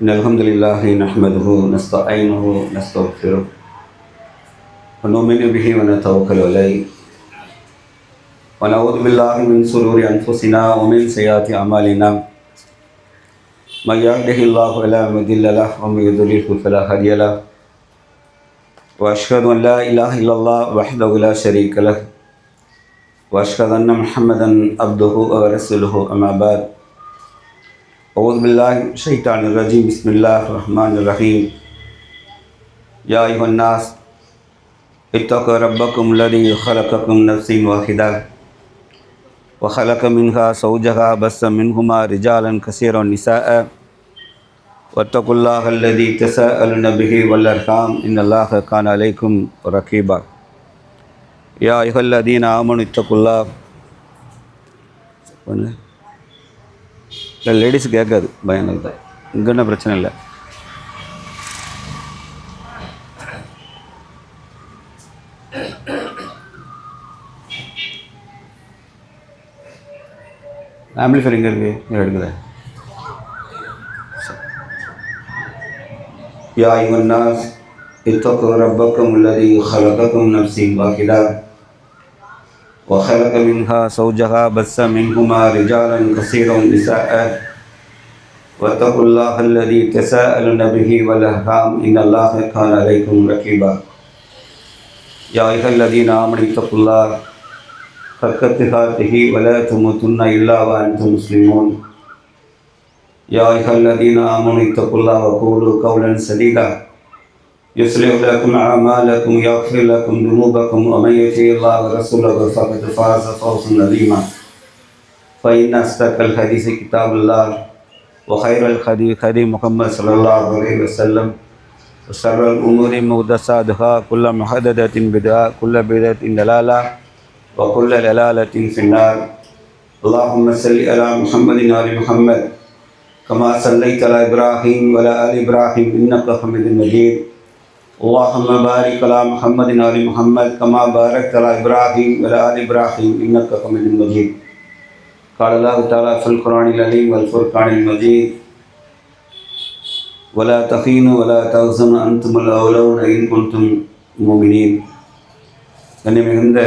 إن الحمد لله نحمده ونستعينه ونستغفره ونؤمن به ونتوكل عليه ونعوذ بالله من شرور أنفسنا ومن سيئات أعمالنا من يهده الله فلا مضل له ومن يضلل فلا هادي له وأشهد أن لا إله إلا الله وحده لا شريك له وأشهد أن محمدا عبده ورسوله أما بعد أعوذ بالله من الشيطان الرجيم بسم الله الرحمن الرحيم يا أيها الناس اتقوا ربكم الذي خلقكم من نفس واحدة وخلق منها زوجها بث منهما رجالا كثيرا ونساء واتقوا الله الذي تساءلون به والأرحام إن الله كان عليكم رقيبا يا أيها الذين آمنوا اتقوا الله இல்லை லேடிஸ் கேட்காது பயனுக்கு தான் இங்கே என்ன பிரச்சனை இல்லை. ஆம்பிளிஃபையர் எங்கே இருக்குது இங்கே எடுக்குது. யா அய்யுஹன் நாஸ் இத்தகு ரப்பக்கும் அல்லதி خلقكم من نفس واحدة وخلق منها زوجها بث منهما رجالا كثيرا ونساء واتقوا الله الذي تساءلون به والأرحام إن الله كان عليكم رقيبا يا أيها الذين آمنوا اتقوا الله حق تقاته ولا تموتن إلا وأنتم مسلمون يا أيها الذين آمنوا اتقوا الله وقولوا قولا سديدا يصلح لكم أعمالكم ويغفر لكم ذنوبكم ومن يطع الله ورسوله فقد فاز فوزا عظيما فإن أصدق الحديث كتاب الله وخير الهدي هدي محمد صلى الله عليه وسلم وشر الأمور محدثاتها كل محدثة بدعة كل بدعة ضلالة وكل ضلالة في النار اللهم صل على محمد وآل محمد كما صليت على إبراهيم وعلى آل إبراهيم إنك حميد مجيد اللهم بارك على محمد وآل محمد كما باركت على إبراهيم وعلى آل إبراهيم إنك حميد مجيد قال الله تعالى في القرآن العظيم والفرقان المجيد ولا تخينوا ولا تحزنوا أنتم الأولون إن كنتم مؤمنين. மிகுந்த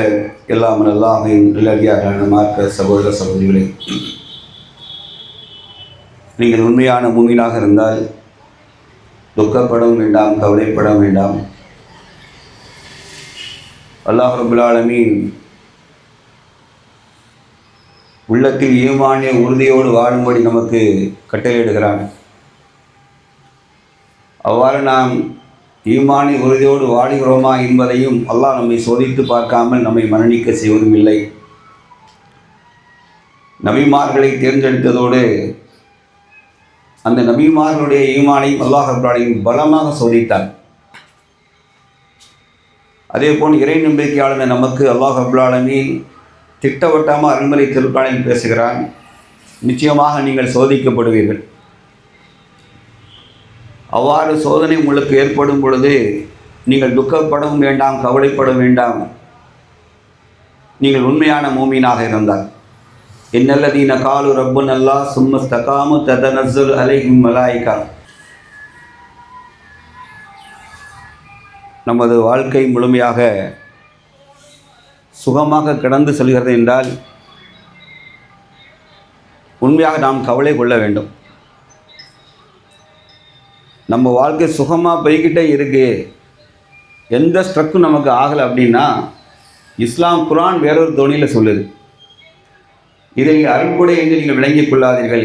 எல்லாம் அல்லாஹ்வின் நல்லடியாரான மார்க்க சகோதர சகோதரிகளே, நீங்கள் உண்மையான மூமினாக இருந்தால் துக்கப்படவும் வேண்டாம், கவலைப்பட வேண்டாம். அல்லாஹ் ரப்பல் ஆலமீன் உள்ளத்தில் ஈமானிய உறுதியோடு வாழும்படி நமக்கு கட்டளையிடுகிறான். அவ்வாறு நாம் ஈமானிய உறுதியோடு வாழுகிறோமா என்பதையும் அல்லாஹ் நம்மை சோதித்து பார்க்காமல் நம்மை மரணிக்க செய்வதும் இல்லை. நபிமார்களை தேர்ந்தெடுத்ததோடு அந்த நபிமார்களுடைய ஈமானையும் அல்லாஹ் ரப்பல் ஆலமீன் பலமாக சோதித்தான். அதே போல் இறை நம்பிக்கையாளர் நமக்கு அல்லாஹ் ரப்பல் ஆலமீன் திட்டவட்டமாக அருள்மறை திருக்குர்ஆனில் பேசுகிறான். நிச்சயமாக நீங்கள் சோதிக்கப்படுவீர்கள். அவ்வாறு சோதனை உங்களுக்கு ஏற்படும் பொழுது நீங்கள் துக்கப்படவும் வேண்டாம், கவலைப்பட வேண்டாம். நீங்கள் உண்மையான மூமினாக இருந்தால் இன்னல்லதீன காலு ரப்புன் அல்லாஹ் சும்ம இஸ்தகாமு ததனஸ்ஸலு அலைஹிம் மலாயிகா. நமது வாழ்க்கை முழுமையாக சுகமாக கடந்து செல்கிறது என்றால் உண்மையாக நாம் கவலை கொள்ள வேண்டும். நம்ம வாழ்க்கை சுகமாக போய்கிட்டே இருக்கு, எந்த ஸ்ட்ரக்கும் நமக்கு ஆகலை அப்படின்னா இஸ்லாம் குர்ஆன் வேறொரு தொனியில் சொல்லுது. இதை நீங்கள் அருள்கொடை என்று நீங்கள் விளங்கிக் கொள்ளாதீர்கள்.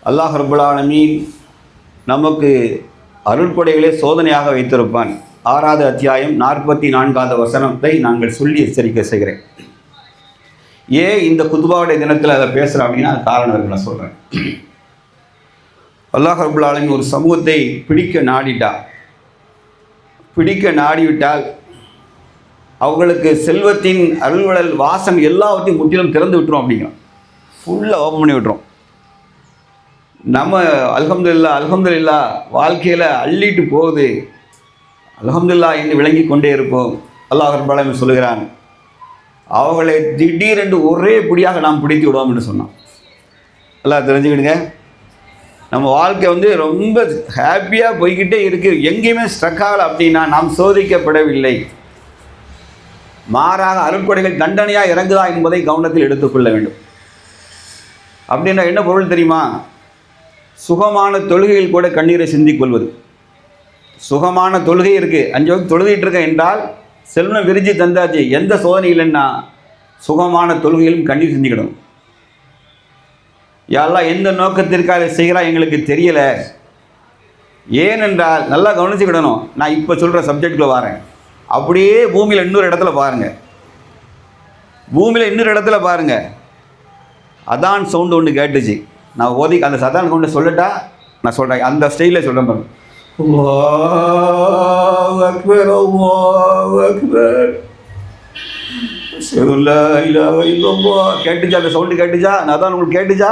அல்லாஹ் ரப்பல் ஆலமீன் நமக்கு அருள்கொடைகளே சோதனையாக வைத்திருப்பான். 6வது அத்தியாயம் 44வது வசனத்தை நாங்கள் சொல்லி எச்சரிக்கை செய்கிறேன். ஏன் இந்த குதுபாவுடைய தினத்தில் அதை பேசுகிறேன் அப்படின்னா அது காரணம் இருக்கு, நான் சொல்கிறேன். அல்லாஹ் ரப்பல் ஆலமீன் ஒரு சமூகத்தை பிடிக்க நாடிவிட்டால் அவங்களுக்கு செல்வத்தின் அருள்வளல் வாசம் எல்லாவற்றையும் முற்றிலும் திறந்து விட்டுரும். அப்படிங்கிறோம், ஃபுல்லாக ஓப்பன் பண்ணி விட்டுரும். நம்ம அல்ஹம்துலில்லாஹ் வாழ்க்கையில் அள்ளிட்டு போகுது, அல்ஹம்துலில்லாஹ் என்று விளங்கி கொண்டே இருப்போம். அல்லாஹ் ரப்பல் ஆலமீன் சொல்லுகிறான், அவங்களை திடீரென்று ஒரே பிடியாக நாம் பிடித்து விடுவோம் என்று சொன்னான். எல்லாம் தெரிஞ்சுக்கிடுங்க. நம்ம வாழ்க்கை ரொம்ப ஹாப்பியாக போய்கிட்டே இருக்குது, எங்கேயுமே ஸ்ட்ரக் ஆகலை அப்படின்னா நாம் சோதிக்கப்படவில்லை. மாறாக அருட்கொடைகள் தண்டனையாக இறங்குதா என்பதை கவனத்தில் எடுத்துக்கொள்ள வேண்டும். அப்படின்னா என்ன பொருள் தெரியுமா? சுகமான தொழுகையில் கூட கண்ணீரை சிந்திக்கொள்வது. சுகமான தொழுகை இருக்குது, 5 வகை தொழுகிட்டு இருக்கேன் என்றால் செல்வம் விரிஞ்சு தந்தாச்சு, எந்த சோதனை இல்லைன்னா சுகமான தொழுகையிலும் கண்ணீர் சிந்திக்கணும். யாரெல்லாம் எந்த நோக்கத்திற்காக செய்கிறா எங்களுக்கு தெரியலை. ஏனென்றால் நல்லா கவனிச்சுக்கிடணும். நான் இப்போ சொல்கிற சப்ஜெக்டில் வரேன். அப்படியே பூமியில் இன்னொரு இடத்துல பாருங்கள், பூமியில் இன்னொரு இடத்துல பாருங்கள், அதான் சவுண்டு ஒன்று கேட்டுச்சு. நான் ஓதி அந்த சதான் கொண்டு சொல்லட்டா நான் சொல்கிறேன், அந்த ஸ்டைலில் சொல்கிறேன் பாருங்க. அல்லாஹ் அக்பர், அல்லாஹ் அக்பர், கேட்டுச்சா? அந்த சவுண்டு கேட்டுச்சா? நான் தான் உங்களுக்கு கேட்டுச்சா?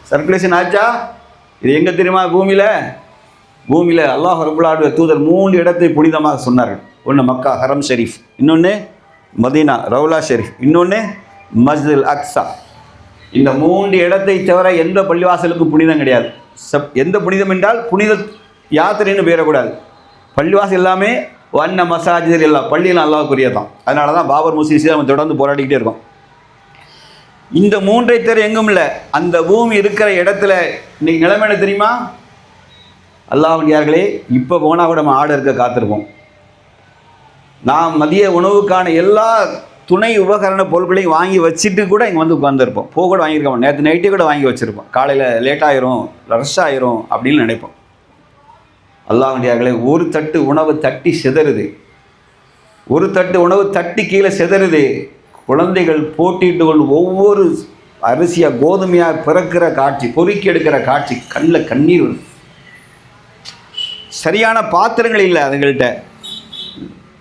சர்க்குலேஷன் ஆச்சா? இது எங்கே தெரியுமா? பூமியில் அல்லாஹ் ரப்புல் ஆலமீன் தூதர் 3 இடத்தை புனிதமாக சொன்னார்கள். ஒன்று மக்கா ஹரம் ஷெரீஃப், இன்னொன்று மதீனா ரவுலா ஷெரீஃப், இன்னொன்று மஸ்ஜிதுல் அக்ஸா. இந்த 3 இடத்தை தவிர எந்த பள்ளிவாசலுக்கும் புனிதம் கிடையாது. எந்த புனிதம் என்றால் புனித யாத்திரைன்னு பேரக்கூடாது. பள்ளிவாசல் எல்லாமே வண்ண மசாஜிதர் எல்லாம் பள்ளியில் அல்லாஹ்வுக்குரிய தான். அதனால தான் பாபர் மசூதி நம்ம தொடர்ந்து போராடிக்கிட்டே இருக்கோம். இந்த 3ஐ தவிர எங்கும் இல்லை. அந்த பூமி இருக்கிற இடத்துல இன்னைக்கு நிலைமை என்ன தெரியுமா? அல்லாஹ்வியார்களே, இப்போ போனால் கூட நம்ம ஆர்டர் இருக்க காத்திருப்போம். நாம் மதிய உணவுக்கான எல்லா துணை உபகரண பொருட்களையும் வாங்கி வச்சுட்டு கூட இங்கே உட்காந்துருப்போம். போக கூட வாங்கியிருக்கோம், நேற்று நைட்டே கூட வாங்கி வச்சுருப்போம். காலையில் லேட் ஆயிரும், ரஷ் ஆயிரும் அப்படின்னு நினைப்போம். அல்லாஹ்வியார்களே, ஒரு தட்டு உணவு தட்டி சிதறுது, ஒரு தட்டு உணவு தட்டி கீழே சிதறுது. குழந்தைகள் போட்டிட்டு ஒவ்வொரு அரிசியாக கோதுமையாக பிறக்கிற காட்சி, பொறுக்கி எடுக்கிற காட்சி, கண்ணில் கண்ணீர் வருது. சரியான பாத்திரங்கள் இல்லை அதுங்கள்கிட்ட.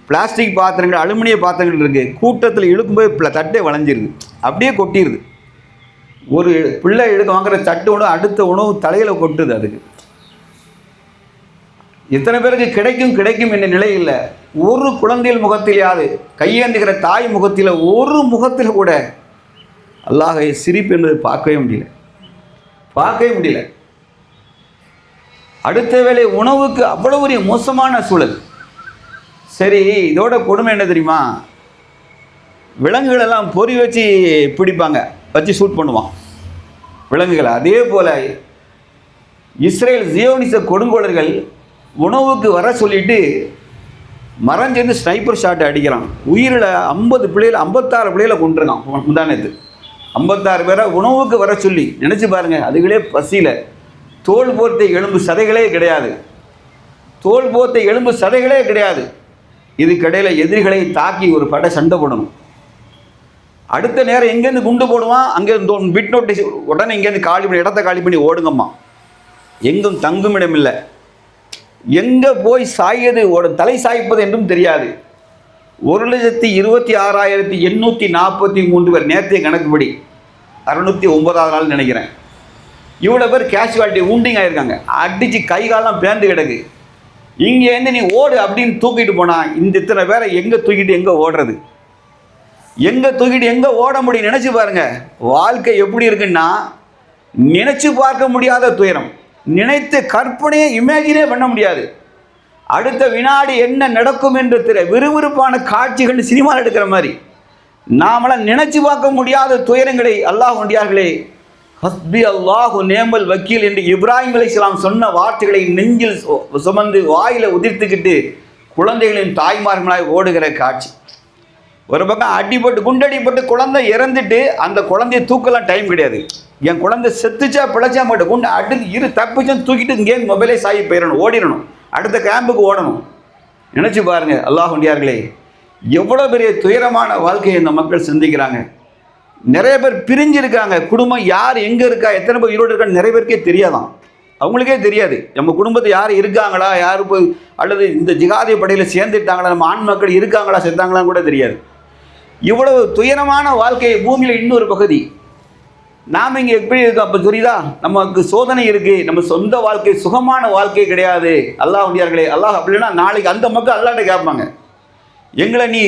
பிளாஸ்டிக் பாத்திரங்கள், அலுமினிய பாத்திரங்கள் இருக்குது. கூட்டத்தில் இழுக்கும்போது தட்டே வளைஞ்சிருது, அப்படியே கொட்டிடுது. ஒரு பிள்ளை வாங்குகிற தட்டு உணவு அடுத்த உணவு தலையில் கொட்டுது. அதுக்கு எத்தனை பேருக்கு கிடைக்கும் என்ற நிலை இல்லை. ஒரு குழந்தைகள் முகத்திலேயாவது, கையேந்துகிற தாய் முகத்தில், ஒரு முகத்தில் கூட அல்லாஹ் சிரிப்பு என்பது பார்க்கவே முடியல. அடுத்த வேளை உணவுக்கு அவ்வளோ ஒரு மோசமான சூழல். சரி, இதோட கொடுமை என்ன தெரியுமா? விலங்குகளெல்லாம் பொறி வச்சு பிடிப்பாங்க, வச்சு ஷூட் பண்ணுவான் விலங்குகளை. அதே போல் இஸ்ரேல் ஜியோனிச கொடுங்கோலர்கள் உணவுக்கு வர சொல்லிட்டு மறைஞ்சிருந்து ஸ்னைப்பர் ஷாட் அடிக்கிறான். உயிரில் 50 பிள்ளைகள், 56 பிள்ளைகளை கொண்டிருக்கான் முந்தானத்து. 56 பேரை உணவுக்கு வர சொல்லி நினச்சி பாருங்கள். அதுகளே பசியில் தோல் போர்த்த எலும்பு சதைகளே கிடையாது, தோல் போர்த்த எலும்பு சதைகளே கிடையாது. இதுக்கிடையில் எதிரிகளை தாக்கி ஒரு படை சண்டை போடணும். அடுத்த நேரம் எங்கேருந்து குண்டு போடுவான், அங்கேருந்து பிட் நோட்டீஸ் உடனே இங்கேருந்து காலி பண்ணி, இடத்த காலி பண்ணி ஓடுங்கம்மா. எங்கும் தங்குமிடம் இல்லை, எங்கே போய் சாயது தலை சாய்ப்பது என்றும் தெரியாது. 1,26,843 பேர் நேற்றைய கணக்குப்படி, 609வது நாள் நினைக்கிறேன், இவ்வளோ பேர் கேஷுவாலிட்டி ஊண்டிங் ஆகிருக்காங்க. அடித்து கை காலம் பேந்து கிடக்கு. இங்கேருந்து நீ ஓடு அப்படின்னு தூக்கிட்டு போனால் இந்த இத்தனை பேரை எங்கே தூக்கிட்டு எங்கே ஓடுறது, எங்கே தூக்கிட்டு எங்கே ஓட முடியும்? நினச்சி பாருங்கள். வாழ்க்கை எப்படி இருக்குன்னா, நினச்சி பார்க்க முடியாத துயரம், நினைத்த கற்பனையை இமேஜினே பண்ண முடியாது. அடுத்த வினாடி என்ன நடக்கும் என்று விறுவிறுப்பான காட்சிகள் சினிமாவில் எடுக்கிற மாதிரி நாமெல்லாம் நினைச்சு பார்க்க முடியாத துயரங்களை அல்லாஹ் ஒன்றியார்களே. ஹஸ்பி அல்லாஹு நேமல் வக்கீல் என்று இப்ராஹிம் அலைஹிஸ்ஸலாம் சொன்ன வார்த்தைகளை நெஞ்சில் சுமந்து வாயில உதிர்த்துக்கிட்டு குழந்தைகளின் தாய்மார்களாய் ஓடுகிற காட்சி. ஒரு பக்கம் அடிபட்டு குண்டடிப்பட்டு குழந்தை இறந்துட்டு அந்த குழந்தைய தூக்கலாம் டைம் கிடையாது. என் குழந்தை செத்துச்சா பிழைச்சா மாட்டேன், குண்டு அடுத்து தப்பிச்சும் தூக்கிட்டு இங்கே மொபைலே சாகி போயிடணும், ஓடிடணும், அடுத்த கேம்புக்கு ஓடணும். நினச்சி பாருங்க அல்லாஹ் ஒன்றியார்களே, எவ்வளோ பெரிய துயரமான வாழ்க்கையை இந்த மக்கள் சிந்திக்கிறாங்க. நிறைய பேர் பிரிஞ்சிருக்காங்க. குடும்பம் யார் எங்கே இருக்கா, எத்தனை பேர் ஈரோடு இருக்கான்னு நிறைய பேருக்கே தெரியாதான். அவங்களுக்கே தெரியாது நம்ம குடும்பத்தை யார் இருக்காங்களா, யார் போய் அல்லது இந்த ஜிகாதி படையில் சேர்ந்துட்டாங்களா, நம்ம ஆண் மக்கள் இருக்காங்களா செத்தாங்களான்னு கூட தெரியாது. இவ்வளவு துயரமான வாழ்க்கை பூமியில் இன்னொரு பகுதி. நாம் இங்கே எப்படி இருக்கோம் அப்போ புரியுதா? நமக்கு சோதனை இருக்குது, நம்ம சொந்த வாழ்க்கை சுகமான வாழ்க்கை கிடையாது. அல்லாஹ் ஒன்றியார்களே, அல்லாஹ் அப்படின்னா நாளைக்கு அந்த மக்கள் அல்லாட்ட கேட்பாங்க, எங்களை நீ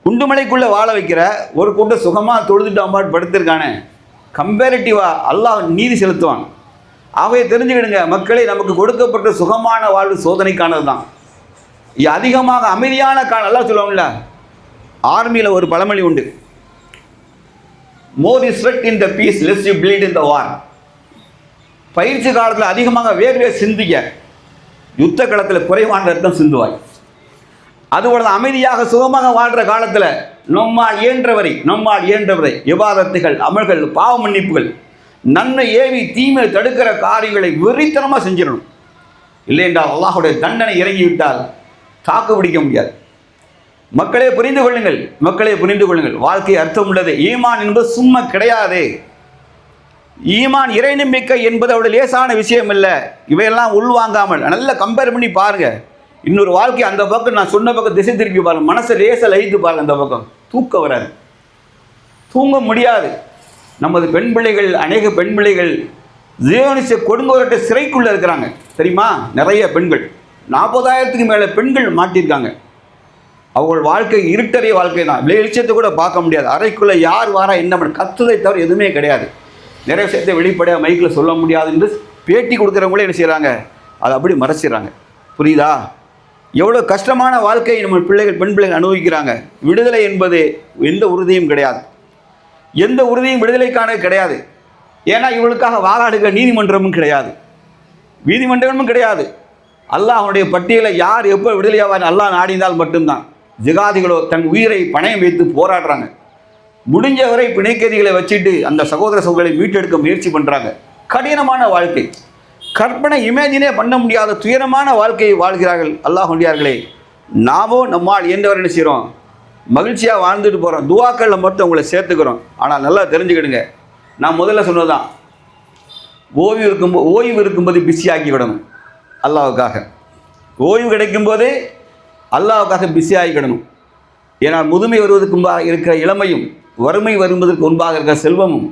குண்டுமலைக்குள்ளே வாழ வைக்கிற, ஒரு கூட்டம் சுகமாக தொழுதுட்டு அம்பாட்டு படுத்திருக்கானே, கம்பேரிட்டிவாக அல்லாஹ் நீதி செலுத்துவான். ஆகவே தெரிஞ்சுக்கிடுங்க மக்களே, நமக்கு கொடுக்கப்பட்ட சுகமான வாழ்வு சோதனைக்கானது தான். அதிகமாக அமைதியான எல்லாம் சொல்லுவாங்கல்ல, ஆர்மியில் ஒரு பழமொழி உண்டு, more you sweat in the peace less you bleed in the war. பயிற்சி காலத்தில் அதிகமாக வேர்வை சிந்திக்க, யுத்த களத்தில் குறைவான ரத்தம் சிந்துவாய். அதுபோல அமைதியாக சுகமாக வாழ்கிற காலத்தில் நம்மால் இயன்றவரை விவாதத்துகள், அமல்கள், பாவ மன்னிப்புகள், நன்மை ஏவி தீமை தடுக்கிற காரியங்களை வெறித்தனமாக செஞ்சிடணும். இல்லை என்றால் அல்லாஹுடைய தண்டனை இறங்கிவிட்டால் தாக்கு பிடிக்க முடியாது. மக்களே புரிந்து கொள்ளுங்கள், வாழ்க்கை அர்த்தம் உள்ளது. ஈமான் என்பது சும்மா கிடையாது. ஈமான் இறை நம்பிக்கை என்பது அவருடைய லேசான விஷயம் இல்லை. இவையெல்லாம் உள்வாங்காமல் நல்லா கம்பேர் பண்ணி பாருங்க. இன்னொரு வாழ்க்கை அந்த பக்கம், நான் சொன்ன பக்கம் திசை திருப்பி பாருங்க, மனசை லேச லயித்து பாருங்க. அந்த பக்கம் தூக்க வராது, தூங்க முடியாது. நமது பெண் பிள்ளைகள், அநேக பெண் பிள்ளைகள் ஜியோனிச கொடுங்கோரட்ட சிறைக்குள்ளே இருக்கிறாங்க தெரியுமா? நிறைய பெண்கள், 40,000க்கு மேலே பெண்கள் மாட்டியிருக்காங்க. அவர்கள் வாழ்க்கை இருட்டறிய வாழ்க்கை தான். வெளிச்சத்தை கூட பார்க்க முடியாது. அறைக்குள்ளே யார் வாரா என்ன பண்ண, கத்துதை தவிர எதுவுமே கிடையாது. நிறைய விஷயத்தை வெளிப்படையாக மைக்கில் சொல்ல முடியாது என்று பேட்டி கொடுக்குறவங்களே என்ன செய்கிறாங்க, அதை அப்படி மறைச்சிடுறாங்க. புரியுதா? எவ்வளோ கஷ்டமான வாழ்க்கையை நம்ம பிள்ளைகள், பெண் பிள்ளைகள் அனுபவிக்கிறாங்க. விடுதலை என்பது எந்த உறுதியும் கிடையாது. எந்த உறுதியும் விடுதலைக்கான கிடையாது. ஏன்னா இவளுக்காக வாதாடுகிற நீதிமன்றமும் கிடையாது. அல்லாஹ் அவனுடைய பட்டியலை யார் எப்போ விடுதலையாவார் அல்லாஹ் நாடினால் மட்டும்தான். ஜிகாதிகளோ தன் உயிரை பணயம் வைத்து போராடுறாங்க. முடிஞ்சவரை பிணைக்கதிகளை வச்சுட்டு அந்த சகோதர சகோதரிகளை மீட்டெடுக்க முயற்சி பண்ணுறாங்க. கடினமான வாழ்க்கை, கற்பனை இமேஜினே பண்ண முடியாத துயரமான வாழ்க்கையை வாழ்கிறார்கள். அல்லாஹ் ஒன்றியார்களே, நாமோ நம்மால் இயன்றவர் என்ன செய்கிறோம், மகிழ்ச்சியாக வாழ்ந்துட்டு போகிறோம். துவாக்களில் மட்டும் உங்களை சேர்த்துக்கிறோம். ஆனால் நல்லா தெரிஞ்சுக்கிடுங்க, நான் முதல்ல சொன்னதுதான், ஓய்வு இருக்கும்போது பிஸி ஆக்கிவிடணும். அல்லாஹ்வுக்காக ஓய்வு கிடைக்கும்போதே அல்லாஹ்வுக்காக பிஸி ஆகிக்கிடணும். ஏன்னால் முதுமை வருவதற்கு முன்பாக இருக்கிற இளமையும், வறுமை வருவதற்கு முன்பாக இருக்கிற செல்வமும்,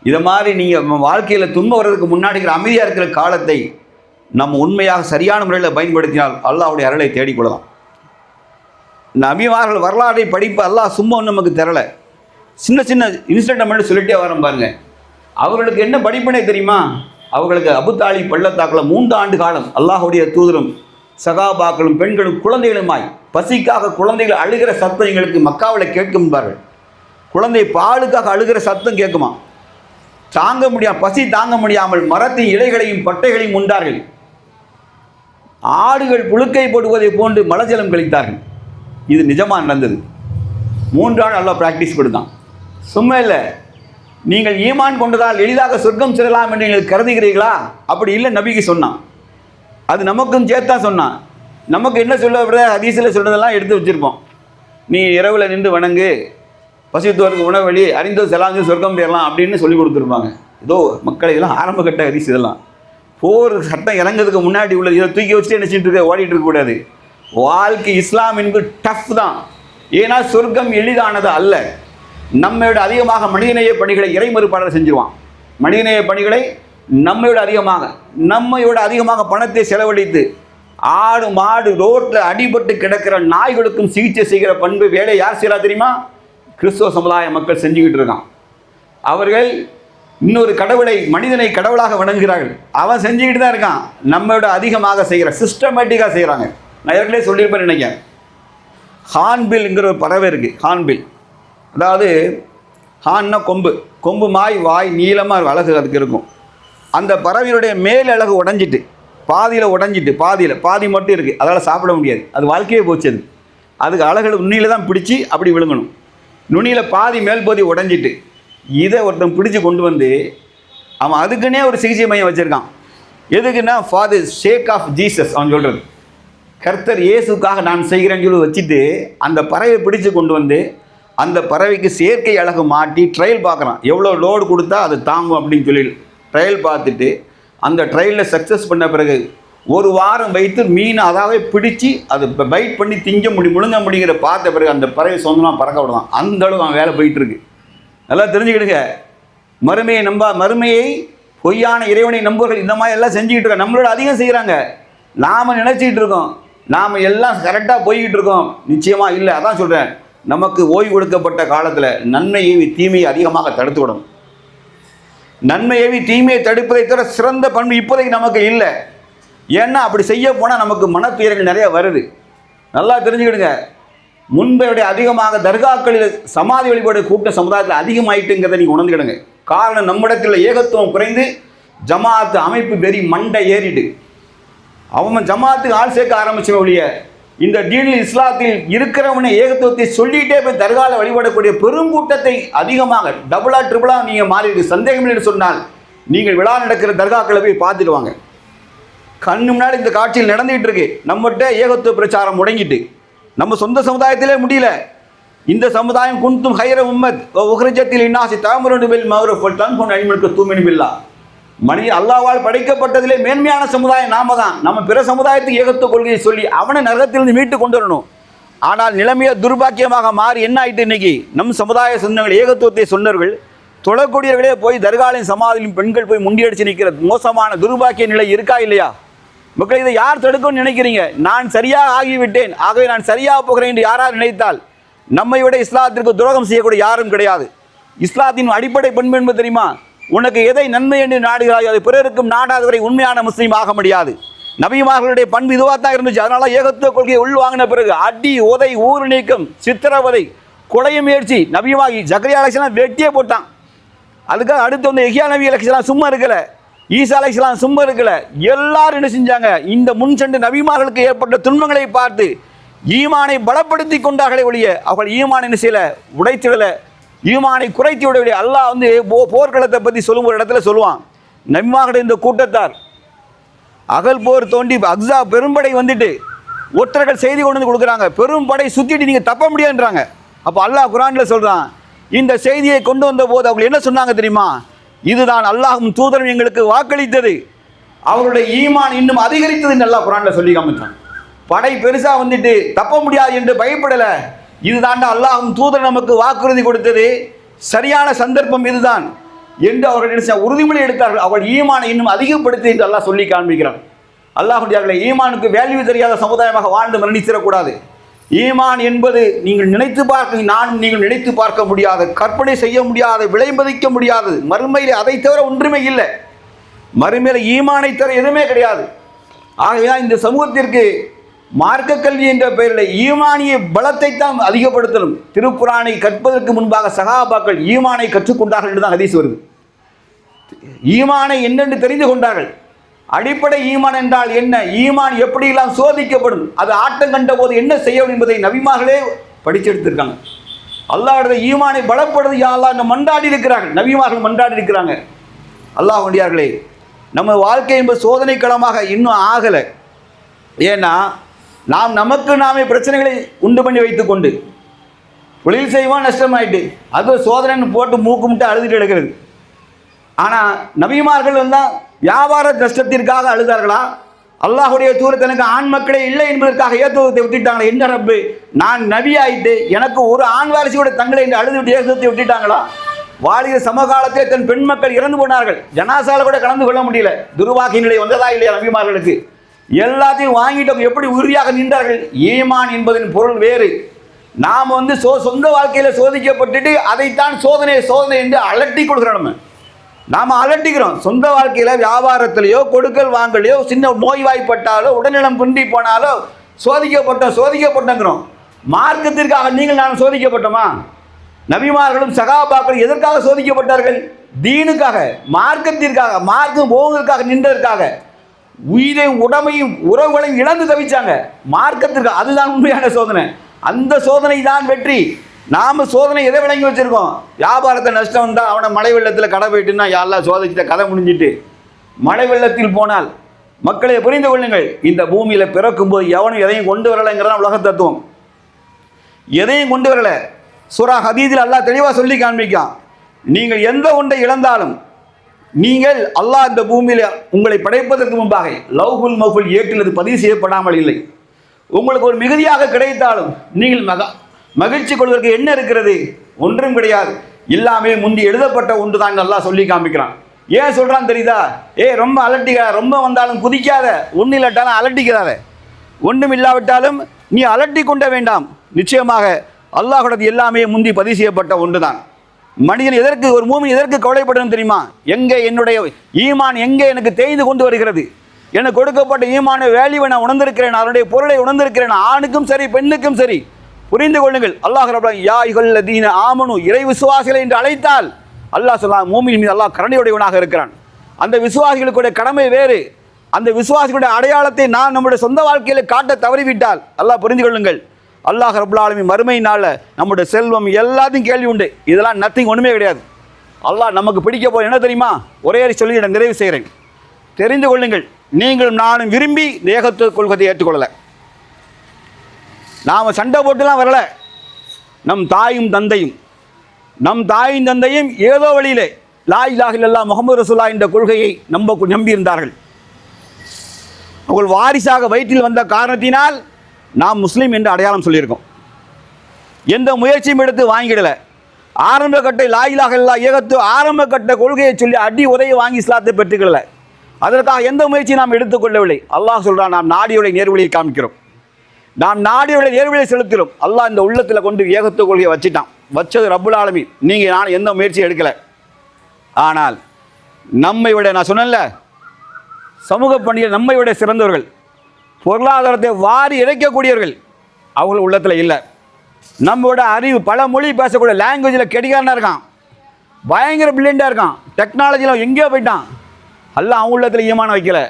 இதை மாதிரி நீங்கள் வாழ்க்கையில் துன்பம் வர்றதுக்கு முன்னாடி இருக்கிற அமைதியாக இருக்கிற காலத்தை நம்ம உண்மையாக சரியான முறையில் பயன்படுத்தினால் அல்லாஹ்வுடைய அருளை தேடிக்கொள்ளலாம். நபிமார்கள் வரலாற்றை படிப்பு அல்லாஹ் சும்மா ஒன்று நமக்கு தரலை. சின்ன சின்ன இன்சிடென்ட் மட்டும் சொல்லிட்டே வரோம் பாருங்க. அவர்களுக்கு என்ன படிப்பினை தெரியுமா? அவர்களுக்கு அபுத்தாலி பள்ளத்தாக்கில் 3 ஆண்டு காலம் அல்லாஹுடைய தூதரும் சகாபாக்களும் பெண்களும் குழந்தைகளுமாய் பசிக்காக குழந்தைகள் அழுகிற சத்தம் எங்களுக்கு மக்காவில் கேட்கும்பார்கள். குழந்தை பாலுக்காக அழுகிற சத்தம் கேட்குமா? பசி தாங்க முடியாமல் மரத்தின் இலைகளையும் பட்டைகளையும் உண்டார்கள். ஆடுகள் புழுக்கை போடுவதை போன்று மலஜலம் கழித்தார்கள். இது நிஜமாக நடந்தது. 3 ஆண்டு நல்லா ப்ராக்டிஸ் கொடுத்தான். சும்மா இல்லை. நீங்கள் ஈமான் கொண்டதால் எளிதாக சொர்க்கம் செல்லலாம் என்று நீங்கள் கருதுகிறீர்களா? அப்படி இல்லை. நபிக்கு சொன்னான். அது நமக்கும் சேர்த்தா சொன்னான். நமக்கு என்ன சொல்ல விட ஹதீஸில் சொல்கிறதெல்லாம் எடுத்து வச்சுருப்போம். நீ இரவில் நின்று வணங்கு, பசித்தோருக்கு உணவழி, அறிந்தோ செலாஞ்சு சொர்க்கம் பெறலாம் அப்படின்னு சொல்லி கொடுத்துருப்பாங்க. ஏதோ மக்களை இதெல்லாம் ஆரம்ப கட்ட ஹதீஸ். இதெல்லாம் போர் சட்டம் இறங்கிறதுக்கு முன்னாடி உள்ளது. இதை தூக்கி வச்சுட்டு என்ன செஞ்சுட்டு இருக்க, ஓடிட்டு இருக்கக்கூடாது. வாழ்க்கை இஸ்லாம் என்பது டஃப் தான். ஏன்னா சொர்க்கம் எளிதானது அல்ல. நம்மையோட அதிகமாக மனிதநேய பணிகளை இறைமறுப்பாளர் செஞ்சுருவான். மனிதநேய பணிகளை நம்மையோட அதிகமாக பணத்தை செலவழித்து ஆடு மாடு ரோட்டில் அடிபட்டு கிடக்கிற நாய்களுக்கும் சிகிச்சை செய்கிற பண்பு வேலை யார் செய்கிறா தெரியுமா? கிறிஸ்துவ சமுதாய மக்கள் செஞ்சுக்கிட்டு இருக்கான். அவர்கள் இன்னொரு கடவுளை, மனிதனை கடவுளாக வணங்குகிறார்கள். அவன் செஞ்சுக்கிட்டு தான் இருக்கான். நம்மளோட அதிகமாக செய்கிற, சிஸ்டமேட்டிக்காக செய்கிறாங்க. நான் ஏற்கனவே சொல்லியிருப்பேன் நினைக்கிறேன். ஹார்ன்பில்ங்கிற ஒரு பறவை இருக்குது. ஹார்ன்பில், அதாவது ஹான்னா கொம்பு மாய் வாய் நீளமாக அழகு அதுக்கு இருக்கும். அந்த பறவையுடைய மேல் அழகு உடஞ்சிட்டு பாதி மட்டும் இருக்குது. அதால் சாப்பிட முடியாது. அது வாழ்க்கையே போச்சு. அதுக்கு அழகு நுனியில் தான் பிடிச்சி அப்படி விழுங்கணும். நுனியில் பாதி மேல் பகுதி உடஞ்சிட்டு இதை ஒருத்தன் பிடிச்சி கொண்டு வந்து அவன் அதுக்குன்னே ஒரு சிகிச்சை மையம் வச்சுருக்கான். எதுக்குன்னா for the sake of Jesus. அவன் சொல்கிறது கர்த்தர் இயேசுக்காக நான் செய்கிறேன்னு சொல்லி வச்சுட்டு அந்த பறவை பிடிச்சு கொண்டு வந்து அந்த பறவைக்கு செயற்கை அழகு மாட்டி ட்ரையல் பார்க்குறான். எவ்வளோ லோடு கொடுத்தா அது தாங்கும் அப்படின்னு சொல்லி ட்ரையல் பார்த்துட்டு அந்த ட்ரையலில் சக்ஸஸ் பண்ண பிறகு 1 வாரம் வைத்து மீனை அதாவே பிடிச்சி அது பைட் பண்ணி முழுங்க முடிங்கிற பார்த்த பிறகு அந்த பறவை சொந்தமாக பறக்க விடலாம். அந்த அளவு அவன் வேலை போயிட்டுருக்கு. நல்லா தெரிஞ்சுக்கிடுங்க. மறுமையை பொய்யான இறைவனை நம்புவர்கள் இந்த மாதிரி எல்லாம் செஞ்சுக்கிட்டு இருக்காங்க. நம்மளோட அதிகம் செய்கிறாங்க. நாம் நினச்சிக்கிட்டு இருக்கோம் நாம் எல்லாம் கரெக்டாக போய்கிட்டு இருக்கோம். நிச்சயமாக இல்லை. அதான் சொல்கிறேன், நமக்கு ஓய்வு கொடுக்கப்பட்ட காலத்தில் நன்மையை தீமையை அதிகமாக தடுத்து விடணும். நன்மையை தீமையை தடுப்பதை தவிர சிறந்த பண்பு இப்போதைக்கு நமக்கு இல்லை. ஏன்னா அப்படி செய்ய போனால் நமக்கு மனத்துயரங்கள் நிறைய வருது. நல்லா தெரிஞ்சுக்கிடுங்க. முன்பை விட அதிகமாக தர்காக்களில் சமாதி வழிபாடு கூட்ட சமுதாயத்தில் அதிகமாயிட்டுங்கிறத நீங்கள் உணர்ந்துக்கிடுங்க. காரணம், நம்மிடத்தில் ஏகத்துவம் குறைந்து ஜமாத்து அமைப்பு வெறி மண்டை ஏறிடு. அவன் ஜமாத்துக்கு ஆள் சேர்க்க ஆரம்பிச்ச ஒழிய இந்த தீனில் இஸ்லாத்தில் இருக்கிறவனை ஏகத்துவத்தை சொல்லிகிட்டே போய் தர்கால வழிபடக்கூடிய பெருங்கூட்டத்தை அதிகமாக டபுளா ட்ரிபிளாக நீங்கள் மாறிடு. சந்தேகம் இல்லைன்னு சொன்னால் நீங்கள் விழா நடக்கிற தர்காக்களை போய் பார்த்துட்டு வாங்க. கண்ணு முன்னாடி இந்த காட்சியில் நடந்துகிட்டு இருக்கு. நம்மகிட்ட ஏகத்துவ பிரச்சாரம் முடங்கிட்டு நம்ம சொந்த சமுதாயத்திலே முடியல. இந்த சமுதாயம் குந்தும் ஹைர உம்மத் உஹ்ரிஜத்தில் இன்னாசி தஅமுருன பில் மஅரூஃப் வ தன்ஹவுன அனில் முன்கர் துமினு பில்லாஹ். மனித அல்லாஹ்வால் படைக்கப்பட்டதிலே மேன்மையான சமுதாயம் நாம தான். நம்ம பிற சமுதாயத்துக்கு ஏகத்துவ கொள்கையை சொல்லி அவனை நரகத்திலிருந்து மீட்டு கொண்டு வரணும். ஆனால் நிலைமையை துர்பாக்கியமாக மாறி என்ன ஆயிட்டு இன்னைக்கு நம் சமுதாய சொந்தங்கள் ஏகத்துவத்தை சொன்னவர்கள் தொழக்கூடியவர்களே போய் தர்காலின் சமாதியிலும் பெண்கள் போய் முண்டியடிச்சு நிற்கிற மோசமான துர்பாக்கிய நிலை இருக்கா இல்லையா? மக்கள் இதை யார் தடுக்கும்னு நினைக்கிறீங்க? நான் சரியாக ஆகிவிட்டேன், ஆகவே நான் சரியாக போகிறேன் என்று யாராவது நினைத்தால் நம்மை விட இஸ்லாத்திற்கு துரோகம் செய்யக்கூடிய யாரும் கிடையாது. இஸ்லாத்தின் அடிப்படை பண்பு என்பது தெரியுமா? உனக்கு எதை நன்மை என்று நாடுகிறாயோ அதை பிறருக்கும் நாடாதவரை உண்மையான முஸ்லீம் ஆக முடியாது. நபிமார்களுடைய பண்பு இதுவாக தான் இருந்துச்சு. அதனால ஏகத்துவ கொள்கையை உள்வாங்கின பிறகு அடி உதை ஊறு நீக்கம் சித்திரவதை கொலைய முயற்சி நபிமாகி ஜக்கரியா அலைஹிஸ்ஸலாம் வெட்டியே போட்டான். அதுக்காக அடுத்து வந்து எஹ்யா நபி அலைஹிஸ்ஸலாம் சும்மா இருக்கல, ஈசா அலைஹிஸ்ஸலாம் சும்மா இருக்கல. எல்லாரும் என்ன செஞ்சாங்க? இந்த முன் சென்று நபிமார்களுக்கு ஏற்பட்ட துன்பங்களை பார்த்து ஈமானை பலப்படுத்தி கொண்டார்களே ஒழிய அவர்கள் ஈமான் என்ன செய்யல, உடைத்திடல, ஈமானை குறைத்து விடவில்லை. அல்லாஹ் வந்து போர்க்களத்தை பற்றி சொல்லும் ஒரு இடத்துல சொல்லுவான், நபிமார்களுடைய இந்த கூட்டத்தார் அகல் போர் தோண்டி அக்ஸா பெரும்படை வந்துட்டு ஒற்றர்கள் செய்தி கொண்டு வந்து கொடுக்குறாங்க, பெரும்படை சுற்றிட்டு நீங்கள் தப்ப முடியாதுன்றாங்க. அப்போ அல்லாஹ் குர்ஆனில் சொல்கிறான், இந்த செய்தியை கொண்டு வந்த போது அவங்க என்ன சொன்னாங்க தெரியுமா? இதுதான் அல்லாஹ்வும் தூதரும் எங்களுக்கு வாக்களித்தது, அவருடைய ஈமான் இன்னும் அதிகரித்ததுன்னு அல்லாஹ் குர்ஆனில் சொல்லி காமிச்சான். படை பெருசாக வந்துட்டு தப்ப முடியாது என்று பயப்படலை. இதுதாண்டா அல்லாஹ்வும் தூதர் நமக்கு வாக்குறுதி கொடுத்தது, சரியான சந்தர்ப்பம் இதுதான் என்று அவர்கள் நினைச்ச உறுதிமொழி எடுத்தார்கள். அவள் ஈமானை இன்னும் அதிகப்படுத்தி என்று அல்லாஹ் சொல்லி காண்பிக்கிறான். அல்லாஹ்வுடைய ஈமானுக்கு வேல்யூ தெரியாத சமுதாயமாக வாழ்ந்து மரணிச்சிடக்கூடாது. ஈமான் என்பது நீங்கள் நினைத்து பார்க்க, நானும் நீங்கள் நினைத்து பார்க்க முடியாத, கற்பனை செய்ய முடியாத, விலைமதிக்க முடியாதது. மறுமையில் அதை தவிர ஒன்றுமே இல்லை. மறுமையில் ஈமானை தவிர எதுவுமே கிடையாது. ஆகவே இந்த சமூகத்திற்கு மார்க்க கல்வி என்ற பெயரில் ஈமானிய பலத்தை தான் அதிகப்படுத்தணும். திருக்குரானை கற்பதற்கு முன்பாக சகாபாக்கள் ஈமானை கற்றுக்கொண்டார்கள் என்று தான் ஹதீஸ் வருது. ஈமானை என்னென்று தெரிந்து கொண்டார்கள். அடிப்படை ஈமான் என்றால் என்ன, ஈமான் எப்படியெல்லாம் சோதிக்கப்படும், அது ஆட்டம் கண்ட போது என்ன செய்யணும் என்பதை நபிமார்களே படிச்செடுத்திருக்காங்க. அல்லாஹ்வுடைய ஈமானை பலப்படுது யா அல்லாஹ் என்று மன்றாடி இருக்கிறார்கள், நபிமார்கள் மன்றாடி இருக்கிறாங்க. அல்லாஹ்வுடையார்களே, நம்ம வாழ்க்கை என்பது சோதனை களமாக இன்னும் ஆகலை. ஏன்னா நாம் நமக்கு நாமே பிரச்சனைகளை உண்டு பண்ணி வைத்துக்கொண்டு தொழில் செய்வோம், நஷ்டமாயிட்டு அது சோதனைன்னு போட்டு மூக்கு முட்டை அழுதுட்டு எடுக்கிறது. ஆனால் நபிமார்கள் தான் வியாபார நஷ்டத்திற்காக அழுதார்களா? அல்லாஹுடைய தூரத்தில் எனக்கு ஆண் மக்களே இல்லை என்பதற்காக ஏத்துவத்தை விட்டுட்டாங்களா? என்ன ரப்பு, நான் நபி ஆயிட்டு எனக்கு ஒரு ஆண் வாரிசோட தங்களை என்று அழுது விட்டு ஏத்துவத்தை விட்டுட்டாங்களா? வாலிய சமகாலத்திலே தன் பெண் மக்கள் இறந்து போனார்கள், ஜனாசால கூட கலந்து கொள்ள முடியல. துர்வாகி நிலை வந்ததா இல்லையா நபிமார்களுக்கு? எல்லாத்தையும் வாங்கிட்டு எப்படி உறுதியாக நின்றார்கள்? ஈமான் என்பதன் பொருள் வேறு. நாம் வந்து சொந்த வாழ்க்கையில் சோதிக்கப்பட்டுட்டு அதைத்தான் சோதனை என்று அலட்டி கொடுக்குறோம். நாம் அலட்டிக்கிறோம். சொந்த வாழ்க்கையில் வியாபாரத்திலேயோ கொடுக்கல் வாங்கலையோ சின்ன நோய்வாய்ப்பட்டாலோ உடல்நலம் குன்றி போனாலோ சோதிக்கப்பட்டோங்கிறோம். மார்க்கத்திற்காக நீங்கள் நான் சோதிக்கப்பட்டோமா? நபிமார்களும் சகாபாக்களும் எதற்காக சோதிக்கப்பட்டார்கள்? தீனுக்காக, மார்க்கத்திற்காக, மார்க்கம் போவதற்காக, நின்றதற்காக. உயிரையும் உடமையும் உறவுகளையும் இழந்து தவிச்சாங்க மார்க்கத்திற்கு. அதுதான் உண்மையான சோதனை. அந்த சோதனை தான் வெற்றி. நாம் சோதனை எதை விளங்கி வச்சுருக்கோம்? வியாபாரத்தை நஷ்டம் வந்தால் அவனை மழை வெள்ளத்தில் கடை போயிட்டுன்னா யாரெல்லாம் சோதிச்சுட்ட கதை முடிஞ்சிட்டு. மழை வெள்ளத்தில் போனால் மக்களை புரிந்து கொள்ளுங்கள், இந்த பூமியில் பிறக்கும்போது எவனும் எதையும் கொண்டு வரலைங்கிறதான் உலக தத்துவம். எதையும் கொண்டு வரலை. சூரா ஹதீதில் அல்லாஹ் தெளிவாக சொல்லி காண்பிக்கான், நீங்கள் எந்த ஒன்றை இழந்தாலும் நீங்கள் அல்லாஹ் இந்த பூமியில் உங்களை படைப்பதற்கு முன்பாக லவ்ஹுல் மஹ்ஃபூல் ஏட்டில் பதிவு செய்யப்படாமல் இல்லை. உங்களுக்கு ஒரு மிகுதியாக கிடைத்தாலும் நீங்கள் மகிழ்ச்சி கொள்வதற்கு என்ன இருக்கிறது? ஒன்றும் கிடையாது. எல்லாமே முந்தி எழுதப்பட்ட ஒன்று தான் அல்லாஹ் சொல்லி காமிக்கிறான். ஏன் சொல்கிறான் தெரியுதா? ரொம்ப அலட்டிக்காத, ரொம்ப வந்தாலும் குதிக்காத, ஒன்றும் இல்லாட்டாலும் அலட்டிக்கிறாத. ஒன்றும் இல்லாவிட்டாலும் நீ அலட்டி கொண்ட வேண்டாம். நிச்சயமாக அல்லாஹ்வுடைய எல்லாமே முந்தி பதிவு செய்யப்பட்ட ஒன்று தான். மனிதன் எதற்கு, ஒரு மூமின் எதற்கு கவலைப்படணும் தெரியுமா? எங்கே என்னுடைய ஈமான் எங்கே எனக்கு தேய்ந்து கொண்டு வருகிறது, எனக்கு கொடுக்கப்பட்ட ஈமான வேல்யூவை நான் உணர்ந்திருக்கிறேன், அதனுடைய பொருளை உணர்ந்திருக்கிறேன். ஆணுக்கும் சரி பெண்ணுக்கும் சரி புரிந்து கொள்ளுங்கள். அல்லாஹ் ரப்பல் யா அய்யுஹல்லதீன ஆமனு, இறை விசுவாசிகளை என்று அழைத்தால் அல்லாஹ் சொல்றான், மூமின் மீது அல்லாஹ் கருணையுடையவனாக இருக்கிறான். அந்த விசுவாசிகளுடைய கடமை வேறு. அந்த விசுவாசிகளுடைய அடையாளத்தை நான் நம்முடைய சொந்த வாழ்க்கையில் காட்ட தவறிவிட்டால் அல்லாஹ் புரிந்து கொள்ளுங்கள், அல்லாஹ் ரப்பல் ஆலமீன் மறுமையினால நம்முடைய செல்வம் எல்லாத்தையும் கேள்வி உண்டு. இதெல்லாம் நத்திங், ஒன்றுமே கிடையாது. அல்லாஹ் நமக்கு பிடிக்க போய் என்ன தெரியுமா? ஒரே சொல்லி நான் நிறைவு செய்கிறேன். தெரிந்து கொள்ளுங்கள், நீங்களும் நானும் விரும்பி இந்த ஏகத்துவ கொள்கையை ஏற்றுக்கொள்ளலை. நாம் சண்டை போட்டுலாம் வரலை. நம் தாயும் தந்தையும் ஏதோ வழியிலே லா இலாஹ இல்லல்லாஹ் முஹம்மது ரசூலுல்லாஹ் என்ற கொள்கையை நம்பியிருந்தார்கள். அவர்கள் வாரிசாக வயிற்றில் வந்த காரணத்தினால் நாம் முஸ்லீம் என்று அடையாளம் சொல்லியிருக்கோம். எந்த முயற்சியும் எடுத்து வாங்கிடலை. ஆரம்ப கட்ட லா இலாஹ இல்லல்லாஹ் ஏகத்துவ ஆரம்ப கட்ட கொள்கையை சொல்லி அடி உதவி வாங்கி இஸ்லாத்தை பெற்றுக்கொள்ளலை. அதற்காக எந்த முயற்சியும் நாம் எடுத்துக்கொள்ளவில்லை. அல்லாஹ் சொல்கிறான், நாம் நாடியுடைய நேர்வழியை காமிக்கிறோம், நாம் நாடியுடைய நேர்வழியை செலுத்துகிறோம். அல்லாஹ் இந்த உள்ளத்தில் கொண்டு ஏகத்துவ கொள்கையை வச்சது ரப்புல் ஆலமீன். நீங்கள் நான் எந்த முயற்சியும் எடுக்கலை. ஆனால் நம்மை விட, நான் சொன்னேன்ல, சமூக பணியில் நம்மை விட சிறந்தவர்கள், பொருளாதாரத்தை வாரி இறைக்கக்கூடியவர்கள் அவர்கள் உள்ளத்தில் இல்லை. நம்மளோட அறிவு, பல மொழி பேசக்கூடிய லாங்குவேஜில் கெடிகாரனாக இருக்கான், பயங்கர பிரில்லியண்டாக இருக்கான், டெக்னாலஜியில் எங்கேயோ போயிட்டான். அல்லாஹ் அவன் உள்ளத்தில் ஈமான் வைக்கலை.